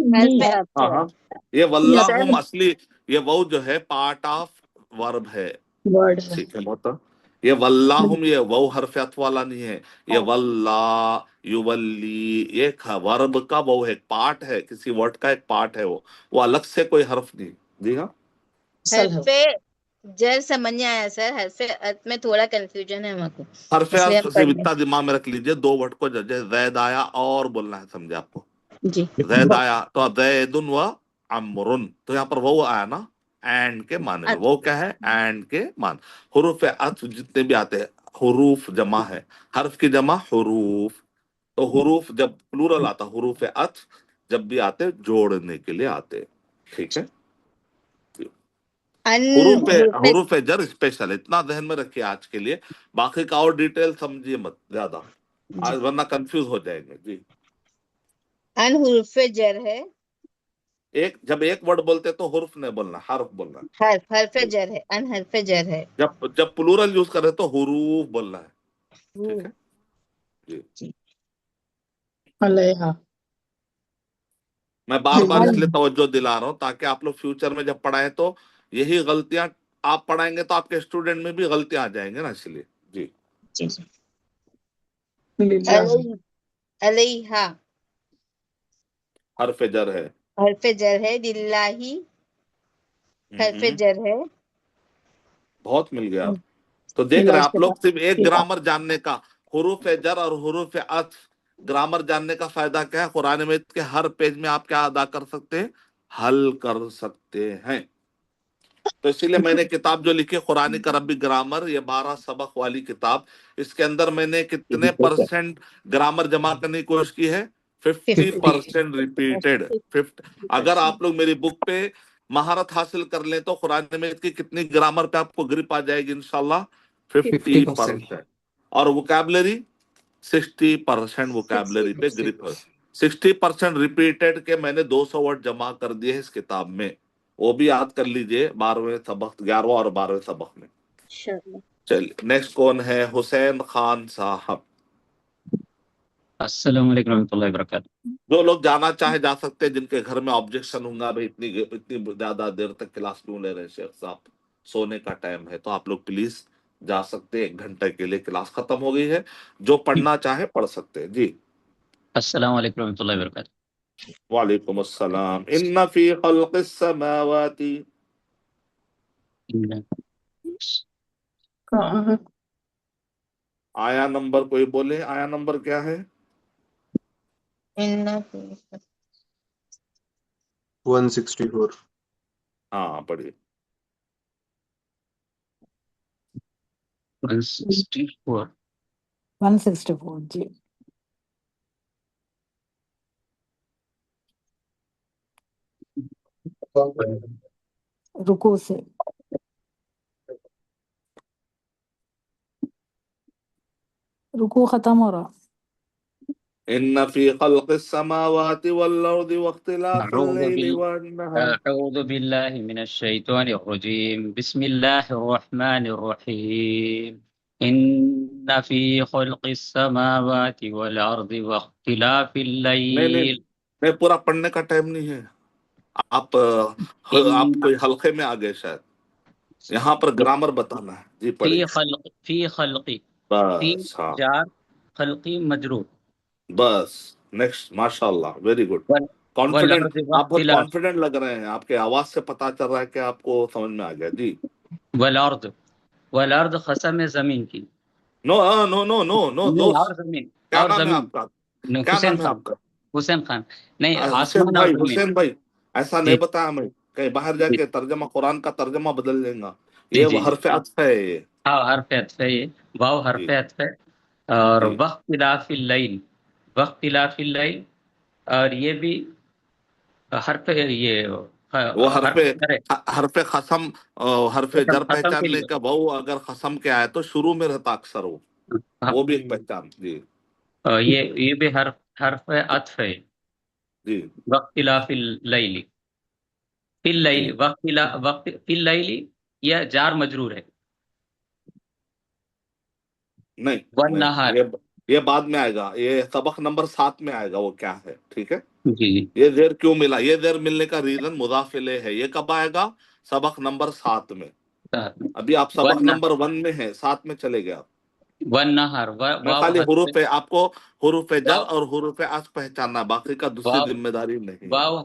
ہاں یہ واللہم اصلی، یہ وہ جو ہے پارٹ آف ورب ہے، ورڈ ہے. ٹھیک ہے محترم. یہ واللہم یہ وہ حرف عطف والا نہیں ہے، یہ واللہ یولی یہ ورب کا وہ ایک پارٹ ہے، کسی ورڈ کا ایک پارٹ ہے، وہ الگ سے کوئی حرف نہیں. جی ہاں، حرف جر سمجھ نہیں آیا سر، حرف عطف میں تھوڑا کنفیوژن ہے ہم کو، حرف اس لیے عطف ہم سے پڑھ لیں. اتنا دماغ میں رکھ لیجئے، دو ورڈ کو جیسے زید آیا اور بولنا ہے، سمجھے آپ کو؟ جی زید آیا تو زید و عمرن، تو یہاں پر وہ آیا نا اینڈ کے معنی میں. وہ کیا ہے؟ اینڈ کے معنی. حروف عطف جتنے بھی آتے ہیں، حروف جمع ہے، حرف کی جمع حروف. تو حروف جب پلورل آتا، حروف عطف جب بھی آتے جوڑنے کے لیے آتے، ٹھیک ہے. ان حرف حروف جر اسپیشل اتنا ذہن میں رکھیے آج کے لیے، باقی کا اور ڈیٹیل سمجھیے مت زیادہ، جی ورنہ کنفیوز ہو جائیں گے. جی، ان حرف جر ہے، جب ایک ورڈ بولتے تو حرف نہیں بولنا، حرف بولنا. حرف جر ہے، ان حرف جر ہے. جب پلورل یوز کرے تو حروف بولنا ہے، ٹھیک ہے. جی، علیہا. میں بار بار اس لیے توجہ دلا رہا ہوں تاکہ آپ لوگ فیوچر میں جب پڑھائیں تو یہی غلطیاں آپ پڑھائیں گے تو آپ کے اسٹوڈنٹ میں بھی غلطیاں آ جائیں گے نا، اس لیے. جی، علیہا حرف جر ہے. حرف جر ہے، للہ حرف جر ہے. بہت مل گیا. تو دیکھ رہے ہیں آپ لوگ، صرف ایک گرامر جاننے کا، حروف جر اور حروف عطف گرامر جاننے کا فائدہ کیا ہے؟ قرآن مجید کے ہر پیج میں آپ کیا ادا کر سکتے ہیں؟ حل کر سکتے ہیں. تو اسی لیے میں نے کتاب جو لکھی قرآن کا عربی گرامر، یہ 12 سبق والی کتاب، اس کے اندر میں نے کتنے پرسنٹ گرامر جمع کرنے کی کوشش کی ہے؟ 50% ریپیٹڈ. اگر آپ لوگ میری بک پہ مہارت حاصل کر لیں تو قرآن مجید کی کتنی گرامر پہ آپ کو گرپ آ جائے گی انشاءاللہ؟ 50%. اور ووکیبلری 60% ووکیبلری پہ گرپ ہے. 60% ریپیٹڈ کے میں نے 200 ورڈ جمع کر دیے اس کتاب میں، وہ بھی یاد کر لیجئے 12ویں سبق، 11واں اور 12ویں سبق میں. چلیے نیکسٹ کون ہے؟ حسین خان صاحب. السلام علیکم ورحمۃ اللہ وبرکاتہ. جو لوگ جانا چاہے جا سکتے ہیں، جن کے گھر میں آبجیکشن ہوں گا بھائی اتنی زیادہ دیر تک کلاس کیوں لے رہے ہیں شیخ صاحب، سونے کا ٹائم ہے، تو آپ لوگ پلیز جا سکتے ہیں. 1 گھنٹے کے لیے کلاس ختم ہو گئی ہے، جو پڑھنا چاہے پڑھ سکتے ہیں. جی، السلام علیکم ورحمۃ اللہ وبرکاتہ. وعلیکم السلام. ان فی خلق السماوات، کہاں ہے؟ آیا نمبر کوئی بولے، آیا نمبر کیا ہے؟ 164. ہاں پڑھیے. 164. 164 جی. رکوع سے. رکوع ختم ہو رہا. ان فی خلق السماوات والارض واختلاف اللیل والنہار. أعوذ بالله من الشيطان الرجيم بسم الله الرحمن الرحيم إن في خلق السماوات والأرض واختلاف الليل نہیں پورا پڑھنے کا ٹائم نہیں ہے. آپ کوئی حلقے میں آ گئے شاید. یہاں پر گرامر بتانا ہے. جی پڑھیے. فی خلقی فی بس ہاں جار خلقی مجرور. بس نیکسٹ. ماشاء اللہ ویری گڈ. کانفیڈنٹ. آپ بہت کانفیڈنٹ لگ رہے ہیں. آپ کے آواز سے پتا چل رہا ہے کہ آپ کو سمجھ میں آ گیا. جی. والارض قسم زمین کی. نو نو نو نو نو دوست. اور زمین. کیا اور نام ہے زمین. آپ کا؟ کیا حسین نام ہے خان. آپ کا؟ حسین خان. نہیں حسین آسمان اور بھائی. زمین. حسین بھائی ایسا جی نہیں بتایا میں. کہیں باہر جا جی کے ترجمہ قرآن کا ترجمہ بدل دیں گا. جی یہ جی جی. حرف عطف ہے یہ. ہاں حرف عطف ہے یہ. واو حرف جی عطف ہے. اور جی واختلاف اللیل. واختلاف اللیل. اور یہ بھی حرف یہ وہ حرف حرف جر ہے. حرف قسم حرف جر قسم کے پہچاننے لیے. کا وہ اگر قسم کے آئے تو شروع میں رہتا اکثر وہ بھی ایک پہچان. جی یہ بھی حرف عطف ہے. جی واختلاف اللیل. فی جی اللیل وقت فی اللیل یہ جار مجرور ہے. نہیں والنہار. یہ بعد میں آئے گا. یہ سبق نمبر 7 میں آئے گا وہ کیا ہے. ٹھیک ہے. جی جی یہ زیر کیوں ملا؟ یہ زیر ملنے کا ریزن مضاف الیہ ہے. یہ کب آئے گا؟ سبق نمبر 7 میں. ابھی آپ سبق نمبر 1 میں ہیں. 7 میں چلے گئے آپ. والنہار. میں واو خالی حرف آپ کو حروف جر واو اور حروف عطف پہچاننا. باقی کا دوسری واو ذمہ داری نہیں ہے. واو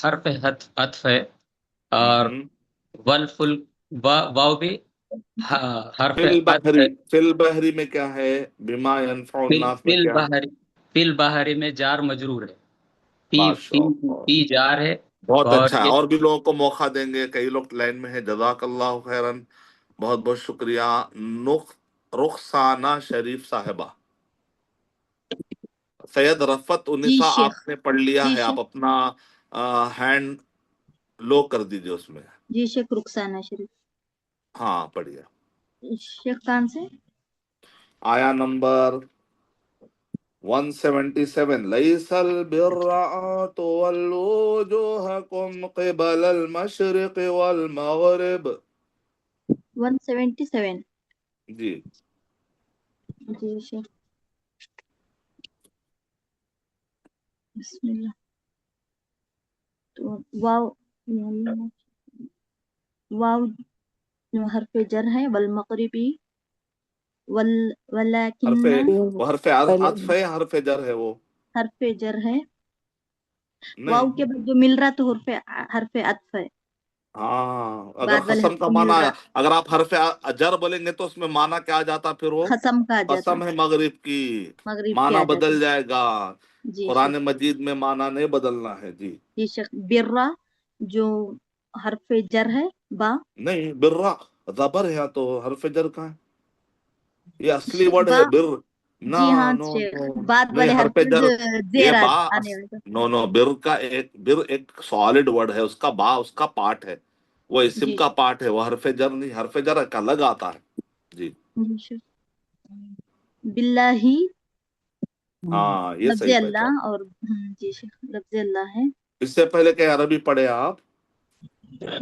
حرف عطف ہے. اور والفل واو بھی حرف فی عطف البحری. ہے. فی البحری میں کیا ہے؟ بما ينفع الناس میں کیا ہے؟ فی البحری میں جار مجرور ہے. ماشاء اللہ فی جار ہے. بہت اور اچھا ہے. یہ اور بھی لوگوں کو موقع دیں گے. کئی لوگ لائن میں ہیں. جزاک اللہ خیرن. بہت بہت شکریہ. رخسانہ شریف صاحبہ. سید رفت جی انیسا شیخ. آپ نے پڑھ لیا جی ہے. شیخ. آپ اپنا ہینڈ لو کر دیجئے اس میں. جی شیخ رخسانہ شریف. ہاں پڑھیے. شیخ کان سے آیا نمبر 177. ليس البر أن تولوا وجوهكم قبل المشرق والمغرب. 177. جی جی شیخ. بسم اللہ. تو واو حرف جر ہے. والمغربی حرف ولکن وہ حرف عطف ہے. حرف جر ہے وہ. حرف جر ہے. نہیں واو کے بعد جو مل رہا تو حرف عطف ہے. ہاں اگر بعد والے قسم حرف کا کو مل معنی رہا اگر آپ حرف جر بولیں گے تو اس میں معنی کیا آ جاتا؟ پھر وہ قسم کا آ جاتا. قسم ہے مغرب کی. مغرب کے معنی آ جاتا. بدل جائے گا. جی قرآن شیخ. مجید میں معنی نہیں بدلنا ہے. جی جی شیخ. برا جو حرف جر ہے. با نہیں برا زبر ہے. تو حرف جر کا ہے. یہ اصلی ورڈ با ہے بر. نو جی ہاں نو شیخ. نو بعد نہیں والے حرف حرف جر. یہ زیر با آنے والا. نو بر کا ایک سالڈ ورڈ ہے. اس کا با اس کا پارٹ ہے. وہ اسم جی کا پارٹ ہے. وہ حرف جر نہیں. حرف جر ایک الگ آتا ہے. جی جی شیخ. باللہ ہاں یہ لفظ صحیح پہچان. اللہ اور جی شیخ لفظ اللہ ہے. اس سے پہلے کہ عربی پڑھے آپ؟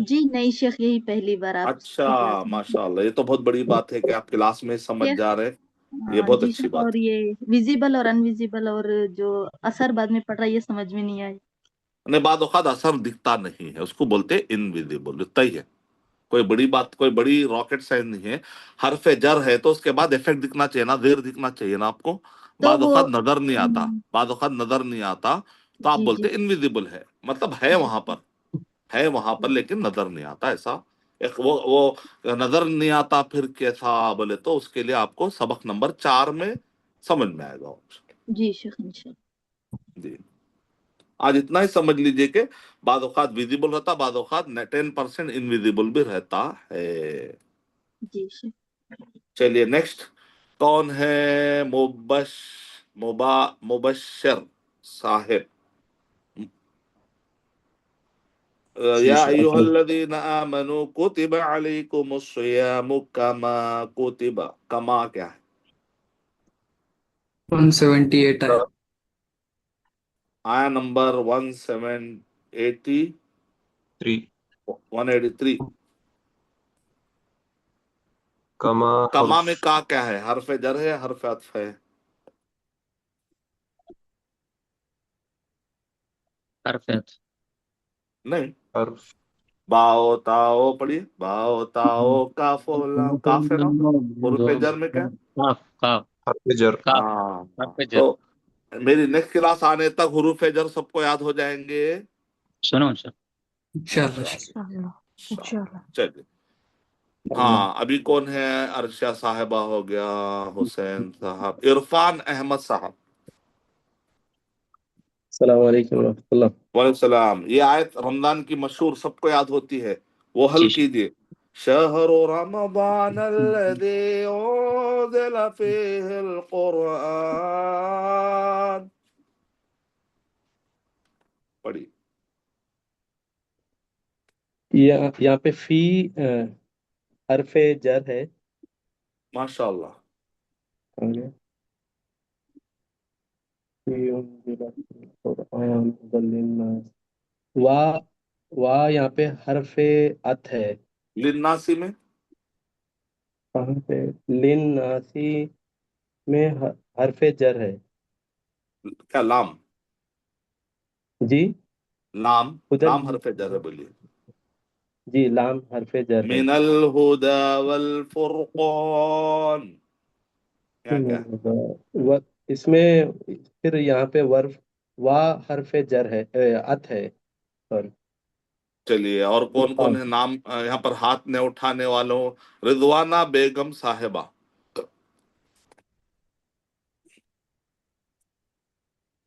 جی نہیں شیخ یہی پہلی بار آپ اچھا کی کلاس میں. ماشاء اللہ. یہ تو بہت بڑی بات ہے کہ آپ کلاس میں سمجھ شیخ جا رہے. یہ بہت جی اچھی شیخ. بات اور ہے. یہ ویزیبل اور انویزیبل اور جو اثر بعد میں پڑھ رہا ہے یہ سمجھ میں نہیں آئی. نہیں بعد اوقات اثر دکھتا نہیں ہے. اس کو بولتے انویزیبل. اتنا ہی ہے. کوئی بڑی بات کوئی بڑی راکٹ سائنس نہیں ہے. حرف جر ہے تو اس کے بعد افیکٹ دکھنا چاہیے نا. زیر دکھنا چاہیے نا آپ کو. تو بعد وہ اوقات نظر نہیں آتا. بعد اوقات نظر نہیں آتا تو آپ جی بولتے جی انویزیبل ہے. مطلب ہے وہاں پر. ہے وہاں پر لیکن نظر نہیں آتا. ایسا وہ نظر نہیں آتا. پھر کیسا بولے تو اس کے لیے آپ کو سبق نمبر 4 میں سمجھ میں آئے گا. جی شیخ انشاءاللہ. جی آج اتنا ہی سمجھ لیجئے کہ بعض اوقات ویزیبل ہوتا. بعض اوقات 10% انویزیبل بھی رہتا ہے. جی شیخ. چلیے نیکسٹ. کون ہے مبشر صاحب؟ جی یا شیخ. ایھا الذین آمنوا کتب علیکم الصیام کما کتب. کما کیا ہے؟ 178 آیا. آیا نمبر 183 کما کما حرف میں کا کیا ہے؟ حرف جر ہے یا حرف عطف ہے؟ حرف عطف نہیں، حرف باؤ تاؤ پڑھیے، باؤ تاؤ کاف لام، کاف ہے نا، حروف جر میں کیا ہے؟ کاف کاف حرف جر کاف ہاں، حرف جر تو میری نیکسٹ کلاس آنے تک حروف جر سب کو یاد ہو جائیں گے سنو انشاءاللہ انشاءاللہ۔ انشاءاللہ۔ چلیے، ہاں ابھی کون ہے؟ عرشا صاحبہ ہو گیا، حسین صاحب، عرفان احمد صاحب۔ السلام علیکم ورحمۃ اللہ۔ وعلیکم السلام۔ یہ آیت رمضان کی مشہور سب کو یاد ہوتی ہے، وہ حل کیجیے۔ شہر رمضان الذی انزل فیہ القرآن، پڑھی۔ یہاں پہ فی حرف جر ہے۔ ماشاء اللہ۔ وا یہاں پہ حرف عطف ہے۔ للناسی میں کہاں پہ؟ لن ناسی میں حرف جر ہے۔ کیا لام؟ جی لام ادھر لام حرف جر ہے، بولیے۔ جی لام حرف جر ہے۔ من الہدى والفرقان، یہاں کیا ہے؟ اس میں پھر یہاں پہ وا حرف جر ہے، عطف ہے۔ سوری، چلیے، اور کون کون ہے نام یہاں پر ہاتھ نے اٹھانے والوں؟ رضوانہ بیگم صاحبہ۔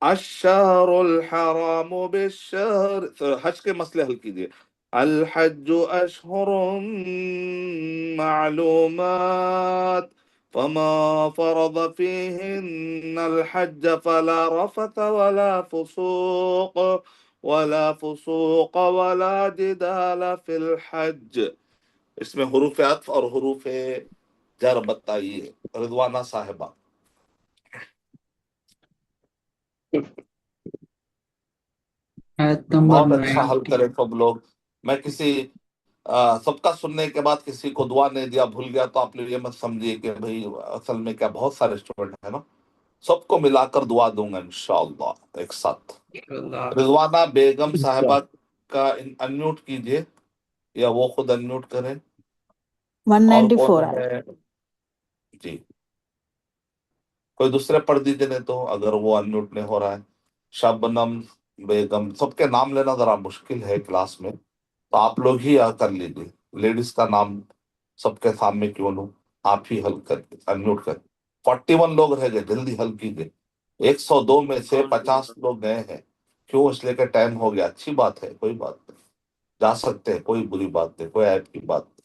الشہر الحرام بالشہر، حج کے مسئلے حل کیجیے۔ الحج اشہر معلومات فما فرض فیہن الحج فلا رفث ولا فسوق ولا جدال فی الحج۔ اس میں حروف عطف اور حروف جر بتائیے، رضوانہ صاحبہ۔ آیت نمبر بہت اچھا حل 90 کرے سب لوگ۔ میں کسی سب کا سننے کے بعد کسی کو دعا نہیں دیا، بھول گیا، تو آپ لوگ یہ مت سمجھیے کہ بھئی اصل میں کیا، بہت سارے اسٹوڈنٹ ہیں نا، سب کو ملا کر دعا دوں گا انشاءاللہ ایک ساتھ۔ رضوانہ بیگم صاحبہ کا انمیوٹ کیجیے، یا وہ خود انمیوٹ کریں۔ اور 194 کون آیا۔ ہے؟ جی کوئی دوسرے پڑھ دیجیے، نہیں تو اگر وہ انمیوٹ نہیں ہو رہا ہے۔ شبنم بیگم، سب کے نام لینا ذرا مشکل ہے کلاس میں، تو آپ لوگ ہی کر لیجیے، لیڈیز کا نام سب کے سامنے کیوں لوں، آپ ہی حل کر انمیوٹ کر۔ 41 لوگ رہ گئے، جلدی حل کیجیے۔ 102 میں سے 50 لوگ گئے ہیں، کیوں؟ اس لیے کہ ٹائم ہو گیا۔ اچھی بات ہے، کوئی بات نہیں، جا سکتے ہیں، کوئی بری بات نہیں، کوئی عیب کی بات نہیں۔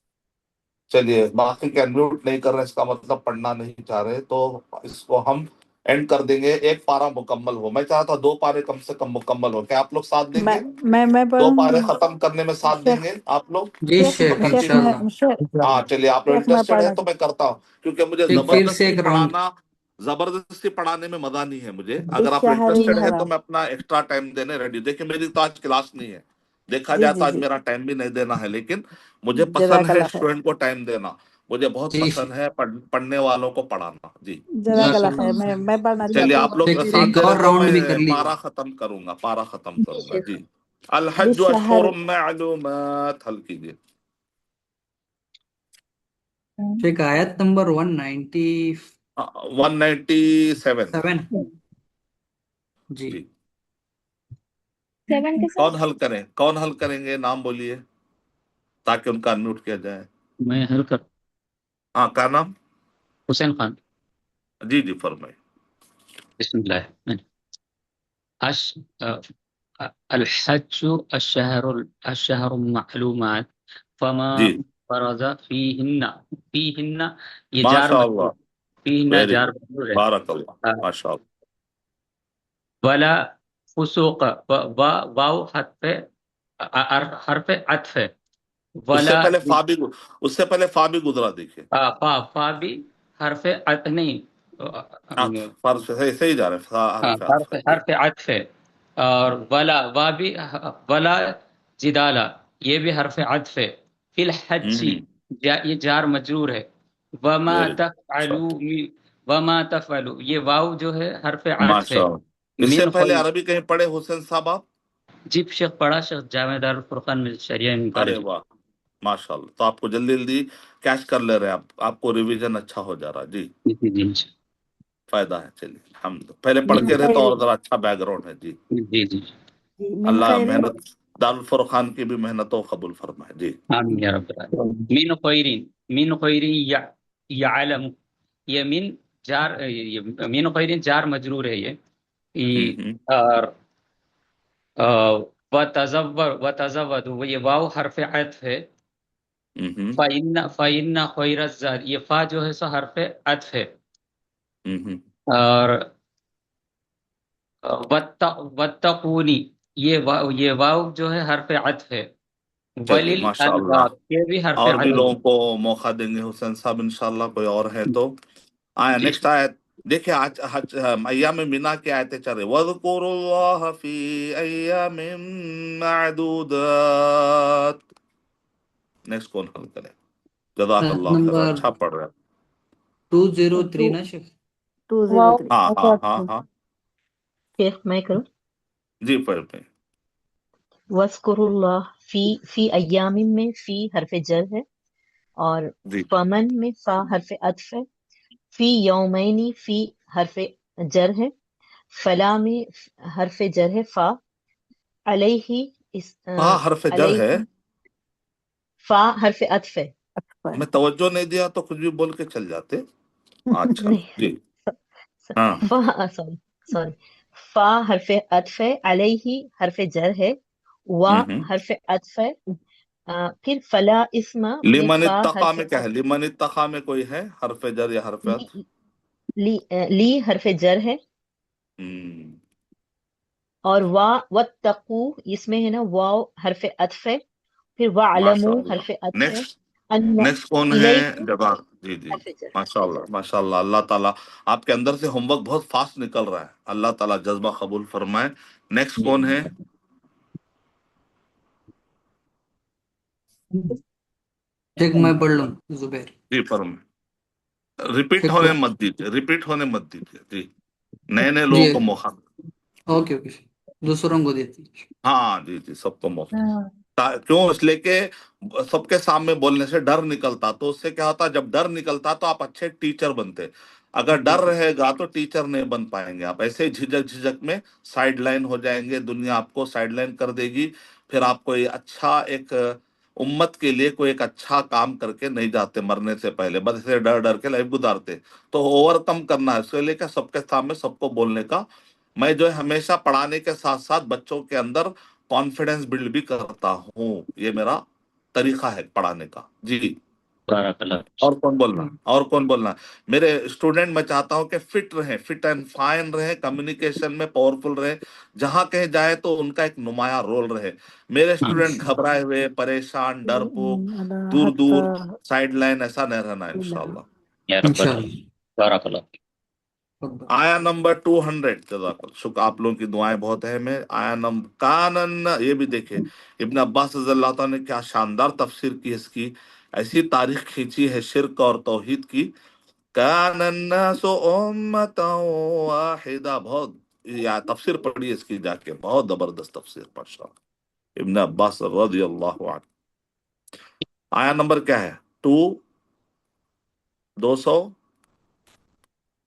چلیے، باقی کے انمیوٹ نہیں کر رہے اس کا مطلب پڑھنا نہیں چاہ رہے، تو اس کو ہم اینڈ کر دیں گے، ایک پارہ مکمل ہو۔ میں چاہتا ہوں 2 پارے کم سے کم مکمل ہو، کیا آپ لوگ ساتھ دیں گے؟ میں 2 پڑھوں پارے گی۔ ختم کرنے میں ساتھ دیں گے آپ لوگ؟ جی شیخ شیخ شیخ انشاءاللہ۔ ہاں چلیے، آپ لوگ شیخ میں انٹرسٹڈ ہے پڑھنا تو میں کرتا ہوں، کیونکہ مجھے ایک پھر سے ایک راؤنڈ زبردستی پڑھانے میں مزہ نہیں ہے مجھے۔ اگر آپ بالشہر انٹرسٹڈ ہے تو الحرام۔ میں اپنا ایکسٹرا ٹائم دینے ریڈی۔ دیکھیں میری تو آج کلاس نہیں ہے، دیکھا جی جائے جی تو آج جی، میرا ٹائم بھی نہیں دینا ہے، لیکن مجھے پسند جزاک ہے اللہ خیر، اسٹوڈنٹ کو ٹائم دینا، مجھے بہت جی پسند ہے پڑھنے والوں کو پڑھانا۔ جی جزاک اللہ جزاک خیر، اللہ میں پڑھنا چلیے، چاہتی آپ لوگ ایک ساتھ ایک دے اور رہے تو راؤنڈ بھی کر میں لیجیے۔ پارہ ختم کروں گا، پارہ ختم کروں گا۔ جی الحج بالشہر اشہر معلومات، حل کیجیے۔ شیخ آیت نمبر 197 197 جی۔ جی 7 کے کون ساتھ حل کریں؟ کون حل کریں گے؟ نام بولیے تاکہ ان کا انمیوٹ کیا جائے۔ میں حل کر ہاں، کیا نام؟ حسین خان۔ جی جی فرمائیں۔ بسم اللہ۔ الحج الشہر معلومات فما جی فرض فیہن یہ جار ماشاء مجرور، اللہ، فیہن ویری جار گڈ، مجرور ہے۔ بارک اللہ، ماشاء اللہ۔ ولا فسوق، واو حرف عطف ہے۔ اس سے ولا پہلے فا بھی گزرا، دیکھیے فا بھی حرف نہیں، عطف، صحیح جا رہے ہیں، حرف عطف ہے۔ جی حرف عطف ہے۔ اور ولا جدالا یہ بھی حرف عطف ہے. فی الحج یہ جار مجرور ہے. وما تفعلوا یہ واو جو ہے حرف عطف ماشاء ہے. اللہ. اس سے من پہلے خیر عربی کہیں پڑھے حسین صاحب آپ؟ جی شیخ پڑھا شیخ جامع دارالفرقان میں شریعہ ارے کالج. واہ ماشاء اللہ. تو آپ کو جلدی جلدی کیچ کر لے رہے ہیں آپ کو ریویژن اچھا ہو جا رہا. جی جی فائدہ ہے. چلیے الحمد پہلے پڑھ کے رہے تو اور ذرا اچھا بیک گراؤنڈ ہے. جی جی جی من اللہ خیر محنت دارالفرقان کی بھی محنتوں قبول فرمائے. جی آمین یا رب العالمین. من خیرین یعلم یہ من جار من خیرین جار مجرور ہے یہ. اور وتزود یہ واو حرف عطف ہے. فإن خیر الزاد یہ فا جو ہے سو حرف عطف ہے. اور واتقونی یہ واو جو ہے حرف عطف ہے. چلیے ماشاء اللہ. وللالباب یہ بھی حرف اور بھی عطف لوگوں ہے. کو موقع دیں گے حسین صاحب انشاءاللہ. کوئی اور ہے تو آیا نیکسٹ آیت دیکھیں. آج ایام مینا کی آیتیں چل رہی. وَاذْكُرُوا اللَّهَ فِي أَيَّامٍ مَعْدُودَاتٍ. نیکسٹ کون حل کرے؟ جزاک آیت اللہ خیر. نمبر اچھا پڑھ رہے ہیں. 203 نا شیخ؟ 203. ہاں ہاں ہاں ہاں شیخ میں کروں؟ جی پڑھ پہ. وَاذْكُرُوا اللَّهَ فی ایام میں فی حرف جر ہے اور جی فمن میں فا حرف عطف ہے. فی یومینی فی حرف جر ہے. فلا میں حرف جر ہے فا. علیہ ہاں حرف جر ہے. علیہ فا حرف عطف ہے. میں توجہ نہیں دیا تو کچھ بھی بول کے چل جاتے. اچھا جی ہاں سوری فا حرف عطف ہے. علیہ حرف جر ہے. وا حرف عطف ہے. پھر فلا اسم میں لمن فا اتقا حرف میں کیا ہے؟ لمن اتقا میں کوئی ہے حرف جر یا حرف عطف؟ لی حرف جر ہے. اور واتقو اس میں ہے نا واو حرف عطف ہے. پھر ماشاء وعلمو اللہ. حرف عطف ہے. نیکسٹ کون ہے؟ الیکم جزاک. جی جی حرف جر. ماشاء اللہ ماشاء اللہ. اللہ تعالیٰ آپ کے اندر سے ہوم ورک بہت فاسٹ نکل رہا ہے. اللہ تعالیٰ جذبہ قبول فرمائے. نیکسٹ کون ہے؟ شیخ میں پڑھ لوں زبیر. جی فرمائے. ریپیٹ ہونے مت دیجیے. ریپیٹ ہونے مت دیجیے. جی نئے نئے لوگوں کو موقع. اوکے اوکے دوسروں کو دیتی. ہاں جی جی سب کو موقع. کیوں؟ اس لیے کہ سب کے سامنے بولنے سے ڈر نکلتا. تو اس سے کیا ہوتا؟ جب ڈر نکلتا تو آپ اچھے ٹیچر بنتے. اگر ڈر رہے گا تو ٹیچر نہیں بن پائیں گے. آپ ایسے جھجک میں سائڈ لائن ہو جائیں گے. دنیا آپ کو سائڈ لائن کر دے گی. پھر آپ کو اچھا ایک امت کے لیے کوئی ایک اچھا کام کر کے نہیں جاتے مرنے سے پہلے. بس ایسے ڈر ڈر کے لائف گزارتے. تو اوور کم کرنا ہے. اس کے لیے کہ سب کے سامنے سب کو بولنے کا. میں جو ہے ہمیشہ پڑھانے کے ساتھ ساتھ بچوں کے اندر کانفیڈنس بلڈ بھی کرتا ہوں. یہ میرا طریقہ ہے پڑھانے کا. جی اور کون بولنا؟ میرے اسٹوڈنٹ میں چاہتا ہوں کہ فٹ رہیں, فٹ اینڈ فائن رہیں, کمیونیکیشن میں پاورفل رہیں, جہاں کہیں جائے تو ان کا ایک نمایاں رول رہے. میرے اسٹوڈنٹ گھبرائے ہوئے, پریشان, ڈرپوک, دور دور, سائڈ لائن ایسا نہیں رہنا انشاءاللہ. آیا نمبر 200. جزاک اللہ. شکر آپ لوگوں کی دعائیں بہت اہم ہیں. آیا نمبر کانن. یہ بھی دیکھیں ابن عباس رضی اللہ تعالیٰ نے کیا شاندار تفسیر کی اس کی. ایسی تاریخ کھینچی ہے شرک اور توحید کی. کان الناس امتا واحدہ. بہت تفسیر پڑھی اس کی جا کے. بہت زبردست تفسیر ماشاء اللہ. ابن عباس رضی اللہ عنہ. آیا نمبر کیا ہے؟ 200.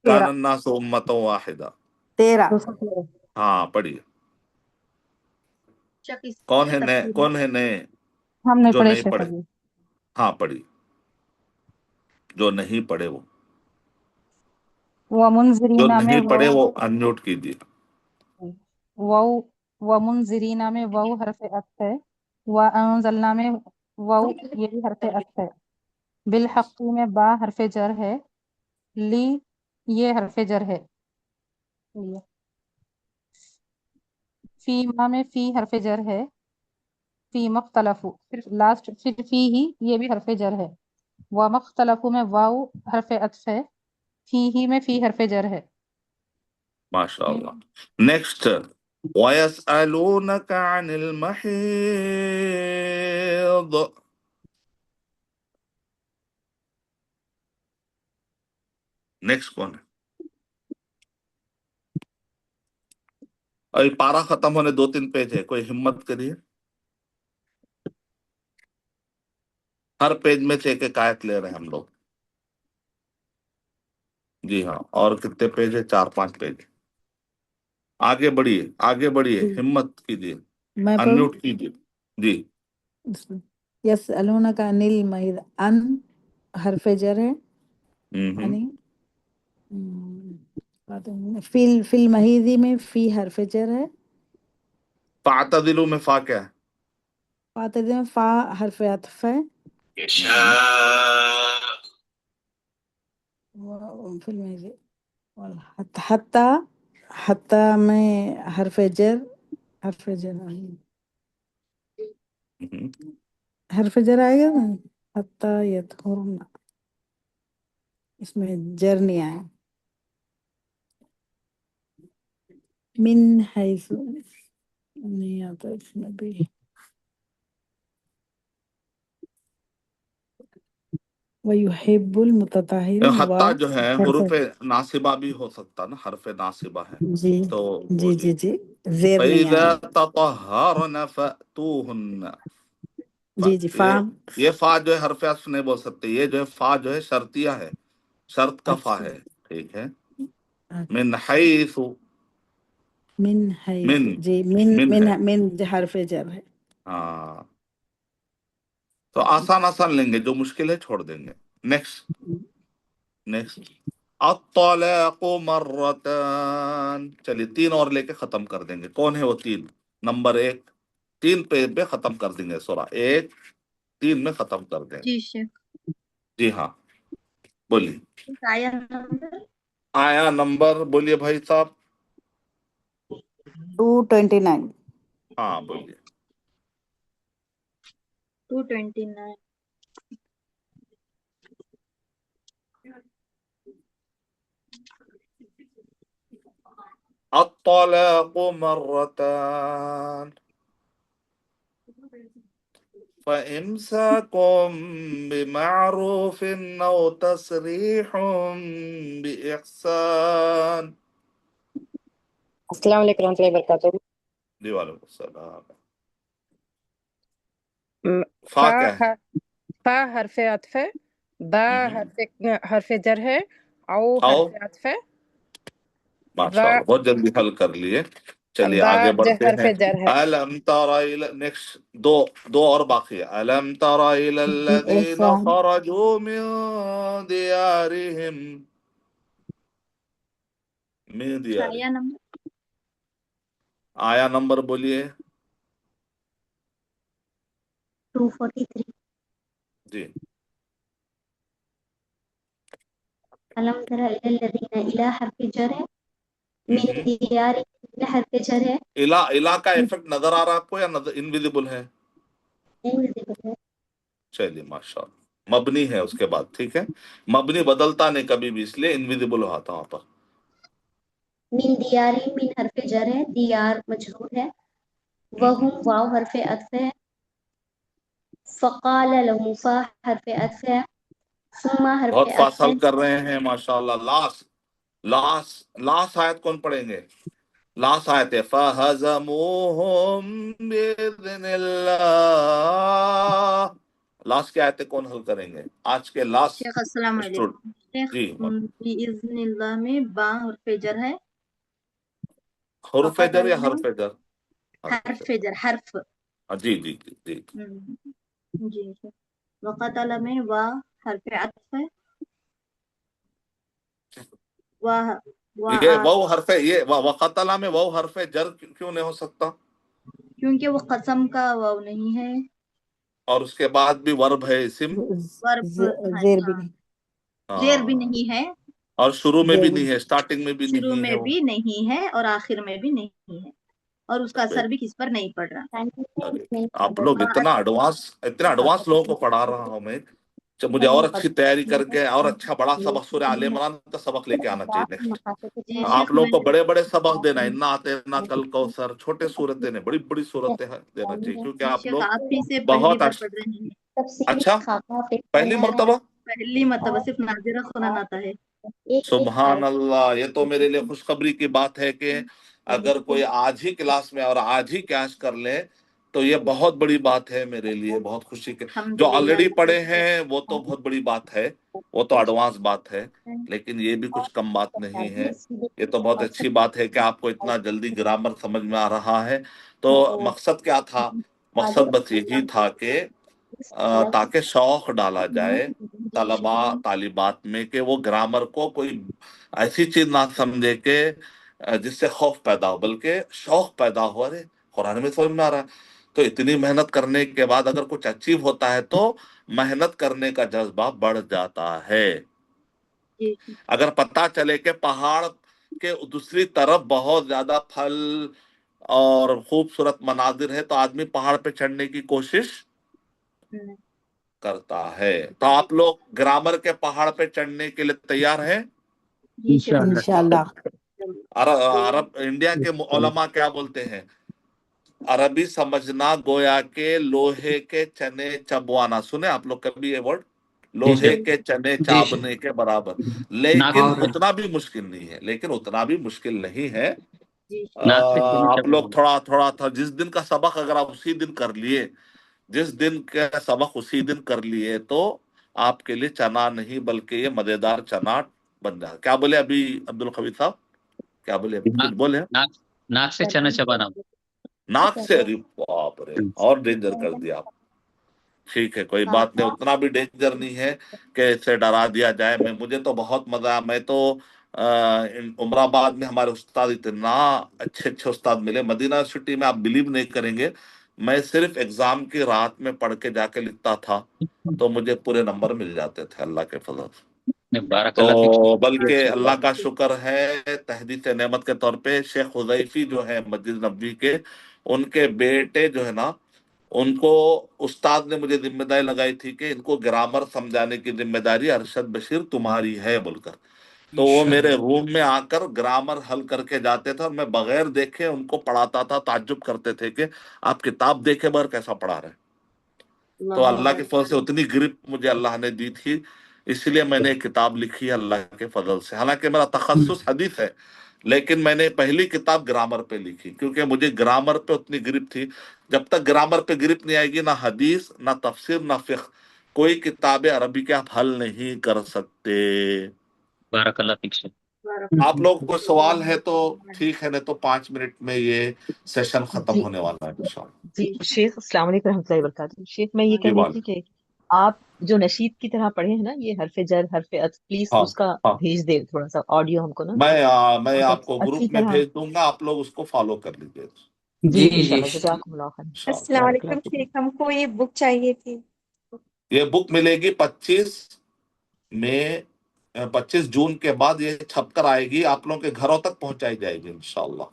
کان الناس امتا واحدہ. 13. ہاں پڑھیے. کون ہے نئے ہم نے جو پڑھے نہیں شیخ پڑھے؟ ابھی. ہاں پڑھی. جو نہیں پڑھے وہ ومنذرین میں پڑھے وہ انمیوٹ کیجیے. ومنذرین میں واو حرف عطف ہے. وانزلنا میں واو یہ بھی حرف عطف ہے. بالحق میں با حرف جر ہے. لی یہ حرف جر ہے. فیما میں فی حرف جر ہے. فی مختلف پھر لاسٹ پھر فی ہی یہ بھی حرف جر ہے. ومختلف میں واو حرف عطف ہے. فی ہی میں فی حرف جر ہے. ماشاء اللہ. نیکسٹ وَيَسْأَلُونَكَ عَنِ الْمَحِيضِ. نیکسٹ کون ہے؟ ابھی پارا ختم ہونے 2-3 پیج ہے، کوئی ہمت کریے، ہر پیج میں سے ایک آیت لے رہے ہیں ہم لوگ. جی ہاں، اور کتنے پیج ہے؟ 4-5 پیج. آگے بڑھیے، آگے بڑھیے، ہمت کیجیے، میں پڑھوں؟ انمیوٹ کیجیے. جی. یسألونک عن المحیض، ان حرف جر ہے، یعنی فی المحیض میں فی حرف جر ہے، فاعتدلوا میں فا کیا ہے؟ فاتحہ میں فا حرف عطف ہے، فی المحیض حتی میں حرف جر نہیں، حرف جر آئے گا نا، حتی یطہرن، اس میں جر نہیں آیا. من حیث نہیں آتا اس میں بھی. وَيُحِبُّ الْمُتَطَہِّرِينَ، حتیٰ جو ہے حروف ناصبہ بھی ہو سکتا نا، حرف ناصبہ ہے. جی تو جی جی جی زیر نہیں فَإِذَا آیا. تَطَهَّرْنَ فَأْتُوهُنَّ. جی جی فا. یہ فا جو ہے حرف عطف نہیں بول سکتے، یہ جو ہے فا جو ہے شرطیہ ہے، شرط کا فا ہے. ٹھیک ہے. من حیث، من حیث، جی من حرف جر ہے. ہاں، تو آسان آسان لیں گے، جو مشکل ہے چھوڑ دیں گے. نیکسٹ الطلاق مرتان. چلیے 3 اور لے کے ختم کر دیں گے. کون ہے وہ 3؟ نمبر 1 3 پیج پہ ختم کر دیں گے سورہ 1 3 میں ختم کر دیں گے. جی شیخ. جی ہاں بولیے. آیا نمبر؟ آیا نمبر بولیے بھائی صاحب. 229. ہاں بولیے. 229. الطلاق مرتان فإمساكم بمعروف أو تسريح بإحسان. السلام علیکم ورحمۃ اللہ وبرکاتہ. جی وعلیکم السلام. فا کیا ہے؟ فا حرف عطف ہے، با حرف جر ہے، او حرف عطف ہے، ماشاءاللہ بہت جلدی حل کر لیے. چلیے با آگے بڑھتے حرف ہیں. جر ہے. ألم تر إلى نیکسٹ دو اور باقی ہے. ألم تر إلى الذين خرجوا من ديارهم آیا نمبر؟ آیا نمبر بولیے. 243. جی. ألم تر إلى الذين إلى حرف جر ہے، من دیارہم حرف جر ہے، الہ کا ایفیکٹ نظر آ رہا آپ کو یا انویزیبل ہے؟ invisible ہے. چلیے ماشاء اللہ. مبنی ہے اس کے بعد. ٹھیک ہے، مبنی بدلتا نہیں کبھی بھی، اس لیے انویزیبل ہوتا وہاں پر. من دیارہم من حرف جر ہے، دیار مجرور ہے، وہم واو حرف عطف ہے، فقال لهم فا حرف عطف ہے، ثم حرف بہت عطف فاصل ہے. کر رہے ہیں ماشاءاللہ. لاس آیت کون پڑھیں گے؟ لاس آیت ہے فَهَزَمُوهُمْ بِإِذْنِ اللَّهِ. لاس کی آیتیں کون حل کریں گے آج کے لاس شیخ السلام علیکم. شیخ جی بِإِذْنِ اللہ میں با حرف جر ہے، حرف جر یا حرف جر؟ حرف جر، حرف. جی جی جی. جی وقتل میں وا حرف عطف ہے، یہ واو حرف یہ وقتلا میں واو حرف جر کیوں نہیں ہو سکتا؟ کیونکہ وہ قسم کا واو نہیں ہے، اور اس کے بعد بھی ورب ہے، اسم ورب زیر بھی نہیں، زیر بھی نہیں ہے، اور شروع میں بھی نہیں ہے، اسٹارٹنگ میں بھی شروع نہیں ہے. میں بھی نہیں ہے، اور آخر میں بھی نہیں ہے، اور اس کا اثر بھی کس پر نہیں پڑ رہا. آپ لوگ اتنا ایڈوانس لوگوں کو پڑھا رہا ہوں میں. مجھے اور اچھی تیاری کر کے اور اچھا بڑا سبق سورہ آل عمران کا سبق لے کے آنا چاہیے نیکسٹ. جی آپ شیخ لوگوں کو میں بڑے بڑے سبق دینا ہے، انا آتینا کل کوثر، چھوٹے صورتیں نہیں، بڑی بڑی صورتیں دینا چاہیے، کیونکہ جی آپ شیخ لوگ آپ ہی سے پہلی بہت بار پڑھ رہے ہیں. اچھا پہلی مرتبہ. پہلی مرتبہ صرف ناظرہ سنن آتا ہے. سبحان اللہ، یہ تو میرے لیے خوشخبری کی بات ہے کہ اگر کوئی آج ہی کلاس میں اور آج ہی کیش کر لے تو یہ بہت بڑی بات ہے میرے لیے، بہت خوشی کے. جو آلریڈی پڑھے ہیں وہ تو بہت بڑی بات ہے، وہ تو ایڈوانس بات ہے، لیکن یہ بھی کچھ کم بات نہیں ہے. یہ تو بہت اچھی بات ہے کہ آپ کو اتنا جلدی گرامر سمجھ میں آ رہا ہے. تو مقصد کیا تھا؟ مقصد بس یہی تھا کہ تاکہ شوق ڈالا جائے طلبا طالبات میں کہ وہ گرامر کو کوئی ایسی چیز نہ سمجھے کہ جس سے خوف پیدا ہو، بلکہ شوق پیدا ہو. ارے قرآن میں سمجھ میں آ رہا ہے. تو اتنی محنت کرنے کے بعد اگر کچھ اچیو ہوتا ہے تو محنت کرنے کا جذبہ بڑھ جاتا ہے. اگر پتہ چلے کہ پہاڑ کے دوسری طرف بہت زیادہ پھل اور خوبصورت مناظر ہے تو آدمی پہاڑ پہ چڑھنے کی کوشش کرتا ہے. تو آپ لوگ گرامر کے پہاڑ پہ چڑھنے کے لیے تیار ہیں؟ انشاءاللہ. عرب انڈیا کے علماء کیا بولتے ہیں؟ عربی سمجھنا گویا کے لوہے کے چنے چبوانا. سنے آپ لوگ کبھی یہ ورڈ؟ لوہے کے چنے چابنے کے برابر. لیکن اتنا بھی مشکل نہیں ہے، لیکن اتنا بھی مشکل نہیں ہے. آپ لوگ تھوڑا تھوڑا جس دن کا سبق اگر آپ اسی دن کر لیے، جس دن کا سبق اسی دن کر لیے تو آپ کے لیے چنا نہیں بلکہ یہ مزیدار چنا بن جائے. کیا بولے ابھی عبد القوی صاحب؟ کیا بولے؟ کچھ بولے؟ ناک سے چنا چبانا. ناک سے؟ ارے باپ رے، اور ڈینجر کر دیا آپ. ٹھیک ہے، کوئی بات نہیں، اتنا بھی ڈینجر نہیں ہے کہ اسے ڈرا دیا جائے. مجھے تو بہت مزہ آیا. میں تو عمر آباد میں ہمارے استاد اتنا اچھے اچھے استاد ملے. مدینہ یونیورسٹی میں آپ بلیو نہیں کریں گے، میں صرف ایگزام کی رات میں پڑھ کے جا کے لکھتا تھا تو مجھے پورے نمبر مل جاتے تھے اللہ کے فضل سے. بارک اللہ فیک. تو بلکہ اللہ کا شکر ہے تحدیث نعمت کے طور پہ شیخ حذیفی جو ہے مسجد نبوی کے، ان کے بیٹے جو ہے نا، ان کو استاد نے مجھے ذمہ داری لگائی تھی کہ ان کو گرامر سمجھانے کی ذمہ داری ارشد بشیر تمہاری ہے بول کر. تو وہ میرے روم میں آ کر گرامر حل کر کے جاتے تھے اور میں بغیر دیکھے ان کو پڑھاتا تھا. تعجب کرتے تھے کہ آپ کتاب دیکھے بغیر کیسا پڑھا رہے. تو اللہ کے فضل سے اتنی گرپ مجھے اللہ نے دی تھی، اس لیے میں نے ایک کتاب لکھی ہے اللہ کے فضل سے. حالانکہ میرا تخصص حدیث ہے، لیکن میں نے پہلی کتاب گرامر پہ لکھی کیونکہ مجھے گرامر پہ اتنی گرپ تھی. جب تک گرامر پہ گرپ نہیں آئے گی، نہ حدیث، نہ تفسیر، نہ فقہ، کوئی کتاب عربی کے آپ حل نہیں کر سکتے. بارک اللہ فیک. آپ لوگ کو سوال ہے تو ٹھیک ہے، نہیں تو 5 منٹ میں یہ سیشن ختم ہونے والا ہے انشاءاللہ. جی شیخ السلام علیکم رحمۃ اللہ وبرکاتہ. شیخ میں یہ کہہ رہی تھی کہ آپ جو نشید کی طرح پڑھے ہیں نا، یہ حرف جر حرف عطف، پلیز اس کا بھیج دیں تھوڑا سا آڈیو ہم کو نا. میں آپ کو گروپ میں بھیج دوں گا، آپ لوگ اس کو فالو کر لیجیے. جی انشاءاللہ، جزاکم اللہ خیر. السلام علیکم شیخ، ہم کو یہ بک چاہیے تھی. یہ بک ملے گی 25 جون کے بعد، یہ چھپ کر آئے گی، آپ لوگوں کے گھروں تک پہنچائی جائے گی انشاءاللہ.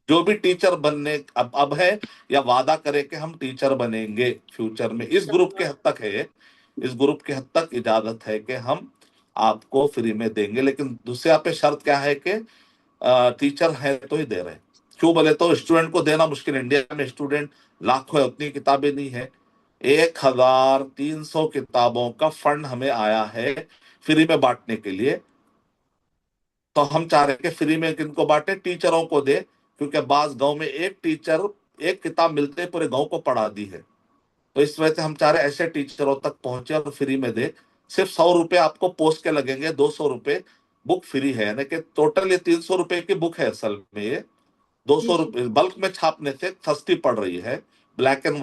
جو بھی ٹیچر بننے اب ہے یا وعدہ کرے کہ ہم ٹیچر بنیں گے فیوچر میں، اس گروپ کے حد تک ہے، اس گروپ کے حد تک اجازت ہے کہ ہم آپ کو فری میں دیں گے. لیکن دوسرے پہ شرط کیا ہے کہ ٹیچر ہے تو ہی دے رہے. کیوں بولے تو اسٹوڈنٹ کو دینا مشکل. انڈیا میں اسٹوڈنٹ لاکھوں ہے، اتنی کتابیں نہیں ہے. 1300 کتابوں کا فنڈ ہمیں آیا ہے فری میں بانٹنے کے لیے. تو ہم چاہ رہے ہیں کہ فری میں کن کو بانٹے؟ ٹیچروں کو دے، کیونکہ بعض گاؤں میں ایک ٹیچر ایک کتاب ملتے پورے گاؤں کو پڑھا دی ہے. تو اس وجہ سے ہم چاہ رہے ہیں ایسے ٹیچروں تک پہنچے اور فری میں دے. صرف 100 روپے آپ کو پوسٹ کے لگیں گے، 200 روپے بک فری ہے. یعنی کہ ٹوٹل یہ 300 روپے کی بک ہے. اصل میں یہ 200 روپے بلک میں چھاپنے سے سستی پڑ رہی ہے. بلیک اینڈ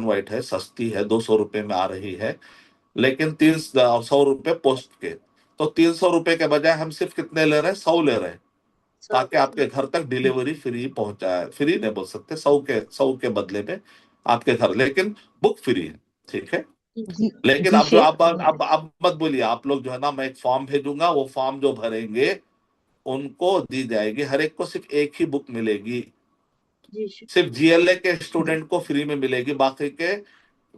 وائٹ ہے، سستی ہے، 200 روپے میں آ رہی ہے. لیکن 100 روپے پوسٹ کے. تو 300 روپے کے بجائے ہم صرف کتنے لے رہے ہیں؟ 100 لے رہے ہیں، تاکہ آپ کے گھر تک ڈیلیوری فری پہنچائے. فری نہیں بول سکتے، 100 کے بدلے میں آپ کے گھر، لیکن بک فری ہے. ٹھیک ہے. لیکن اب مت بولیے. آپ لوگ جو ہے نا، میں ایک فارم بھیجوں گا، وہ فارم جو بھریں گے ان کو دی جائے گی. ہر ایک کو صرف ایک ہی بک ملے گی. صرف GLA کے اسٹوڈنٹ کو فری میں ملے گی، باقی کے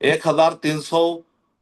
1300